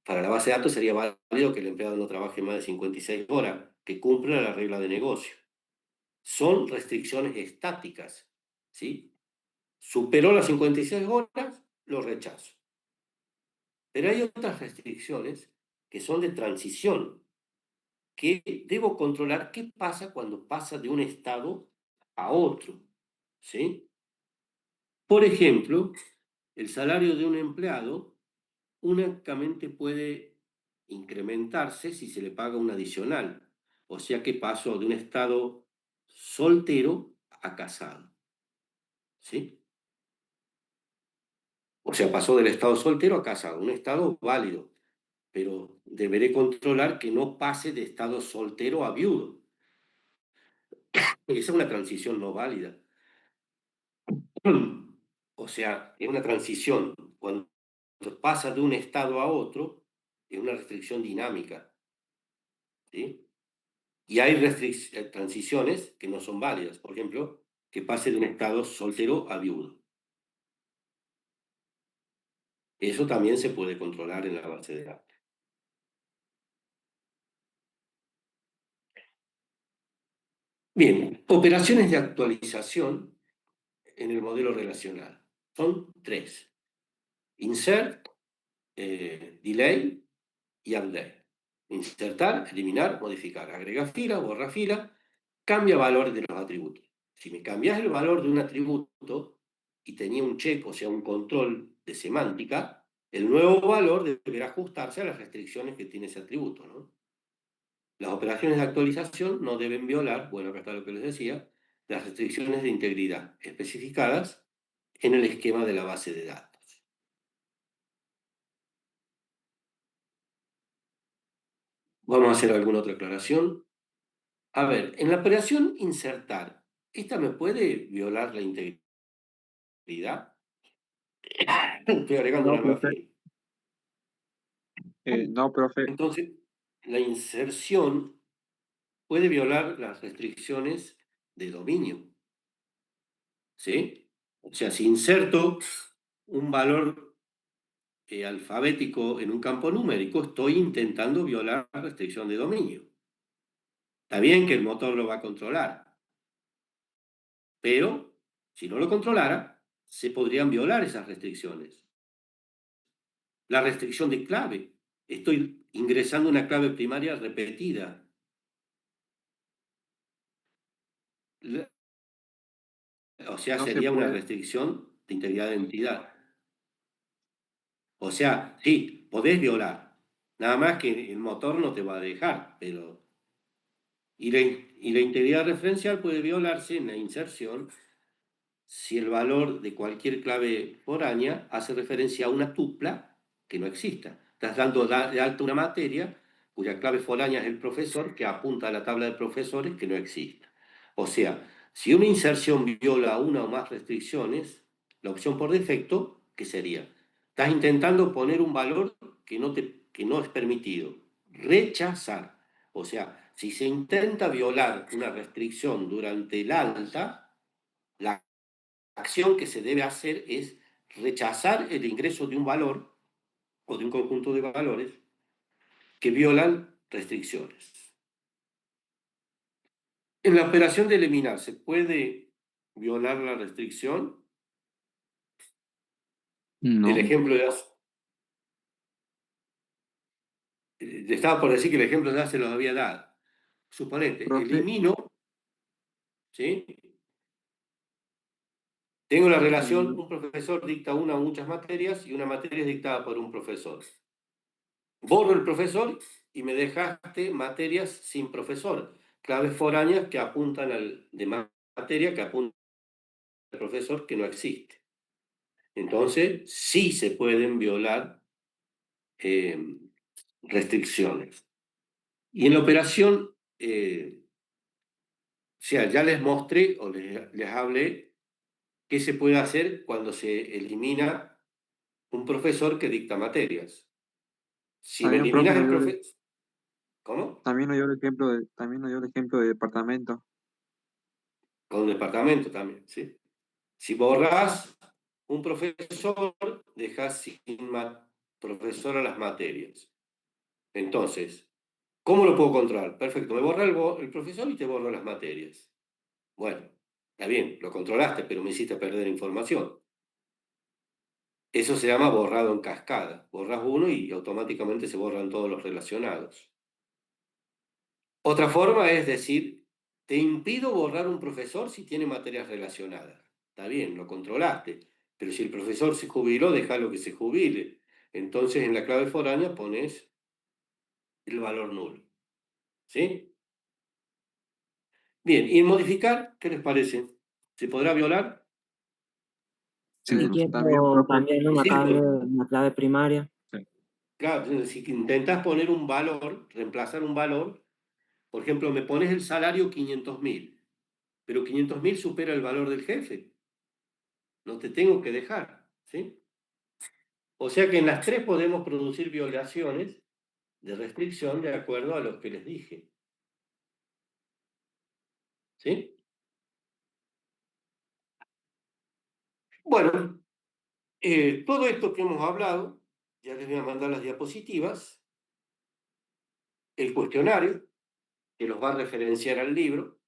para la base de datos sería válido que el empleado no trabaje más de 56 horas, que cumpla la regla de negocio. Son restricciones estáticas, ¿sí? Superó las 56 horas, lo rechazo. Pero hay otras restricciones que son de transición, que debo controlar qué pasa cuando pasa de un estado a otro, ¿sí? Por ejemplo, el salario de un empleado únicamente puede incrementarse si se le paga un adicional. O sea que pasó de un estado soltero a casado, ¿sí? O sea, pasó del estado soltero a casado, un estado válido, pero deberé controlar que no pase de estado soltero a viudo. Esa es una transición no válida. O sea, es una transición. Cuando pasa de un estado a otro, es una restricción dinámica, ¿sí? Y hay transiciones que no son válidas, por ejemplo, que pase de un estado soltero a viudo. Eso también se puede controlar en la base de datos. Bien, operaciones de actualización en el modelo relacional. Son 3. Insert, delay y update. Insertar, eliminar, modificar. Agrega fila, borra fila, cambia valores de los atributos. Si me cambias el valor de un atributo y tenía un check, o sea, un control de semántica, el nuevo valor deberá ajustarse a las restricciones que tiene ese atributo, ¿no? Las operaciones de actualización no deben violar, bueno, acá está lo que les decía, las restricciones de integridad especificadas en el esquema de la base de datos. Vamos a hacer alguna otra aclaración. A ver, en la operación insertar, ¿esta me puede violar la integridad? Estoy agregando No, una nueva profe. fila. No, profe. Entonces, la inserción puede violar las restricciones de dominio. ¿Sí? O sea, si inserto un valor alfabético en un campo numérico, estoy intentando violar la restricción de dominio. Está bien que el motor lo va a controlar, pero si no lo controlara, se podrían violar esas restricciones. La restricción de clave. Estoy ingresando una clave primaria repetida. O sea, No se sería una puede. restricción de integridad de entidad. O sea, sí, podés violar. Nada más que el motor no te va a dejar, pero... Y la integridad referencial puede violarse en la inserción si el valor de cualquier clave foránea hace referencia a una tupla que no exista. Estás dando de alta una materia cuya clave foránea es el profesor que apunta a la tabla de profesores que no exista. O sea, si una inserción viola una o más restricciones, la opción por defecto, ¿qué sería? Estás intentando poner un valor que no es permitido. Rechazar. O sea, si se intenta violar una restricción durante el alta, la acción que se debe hacer es rechazar el ingreso de un valor o de un conjunto de valores que violan restricciones. En la operación de eliminar, ¿se puede violar la restricción? No. El ejemplo estaba por decir que el ejemplo ya se los había dado. Suponete, Profe. elimino, ¿sí? Tengo la relación, un profesor dicta una o muchas materias y una materia es dictada por un profesor. Borro el profesor y me dejaste materias sin profesor, claves foráneas que apuntan de materia que apuntan al profesor que no existe. Entonces, sí se pueden violar restricciones. Y en la operación, o sea, ya les mostré o les hablé qué se puede hacer cuando se elimina un profesor que dicta materias. Si me También, profe, eliminas el profesor... ¿Cómo? también nos dio el ejemplo de departamento. Con un departamento también, ¿sí? Si borras un profesor, dejas sin profesor a las materias. Entonces, ¿cómo lo puedo controlar? Perfecto, me borra el profesor y te borro las materias. Bueno, está bien, lo controlaste, pero me hiciste perder información. Eso se llama borrado en cascada. Borras uno y automáticamente se borran todos los relacionados. Otra forma es decir, te impido borrar un profesor si tiene materias relacionadas. Está bien, lo controlaste, pero si el profesor se jubiló, déjalo que se jubile. Entonces en la clave foránea pones el valor nulo. ¿Sí? Bien, y en modificar, ¿qué les parece? ¿Se podrá violar? Sí, Si profe. También, quiero profe. cambiar una Sí, una clave primaria. claro, si intentas poner un valor, reemplazar un valor, por ejemplo, me pones el salario 500.000, pero 500.000 supera el valor del jefe. No te tengo que dejar, ¿sí? O sea que en las tres podemos producir violaciones de restricción de acuerdo a lo que les dije. ¿Sí? Bueno, todo esto que hemos hablado, ya les voy a mandar las diapositivas, el cuestionario, que los va a referenciar al libro,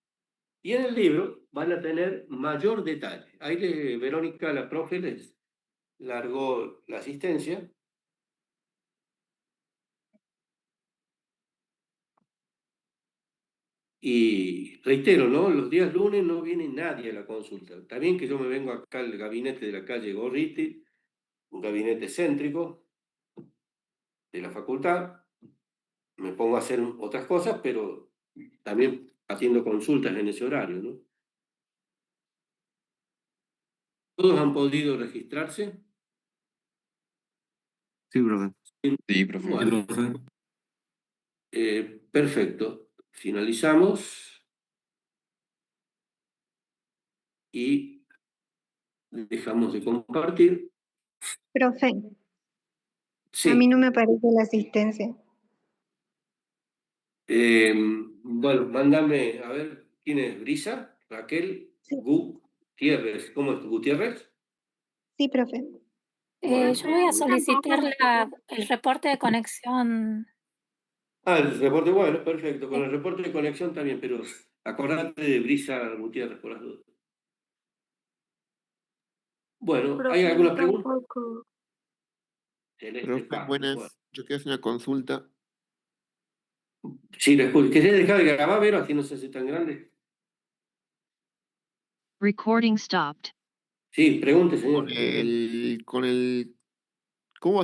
y en el libro van a tener mayor detalle. Ahí Verónica, la profe, les largó la asistencia. Y reitero, ¿no? Los días lunes no viene nadie a la consulta. Está bien que yo me vengo acá al gabinete de la calle Gorriti, un gabinete céntrico de la facultad, me pongo a hacer otras cosas, pero también haciendo consultas en ese horario, ¿no? ¿Todos han podido registrarse? Sí, profe. Sí, profe. Bueno, perfecto. Finalizamos y dejamos de compartir. Profe, a Sí. mí no me aparece la asistencia. Bueno, mándame, a ver, ¿quién es? ¿Brisa? ¿Raquel? Sí. Gutiérrez. ¿Cómo es? ¿Gutiérrez? Sí, profe. Bueno. Yo voy a solicitar el reporte de conexión. El reporte, bueno, perfecto. Con el reporte de conexión también, pero acordate de Brisa Gutiérrez por las dudas. Bueno, ¿hay alguna pregunta? Celeste Profe, Paz, buenas. bueno. Yo quiero hacer una consulta. Sí, lo escucho. ¿Querés dejar de grabar, Vero? Así no se hace tan grande. Recording stopped. Sí, pregunte, señor. ¿Cómo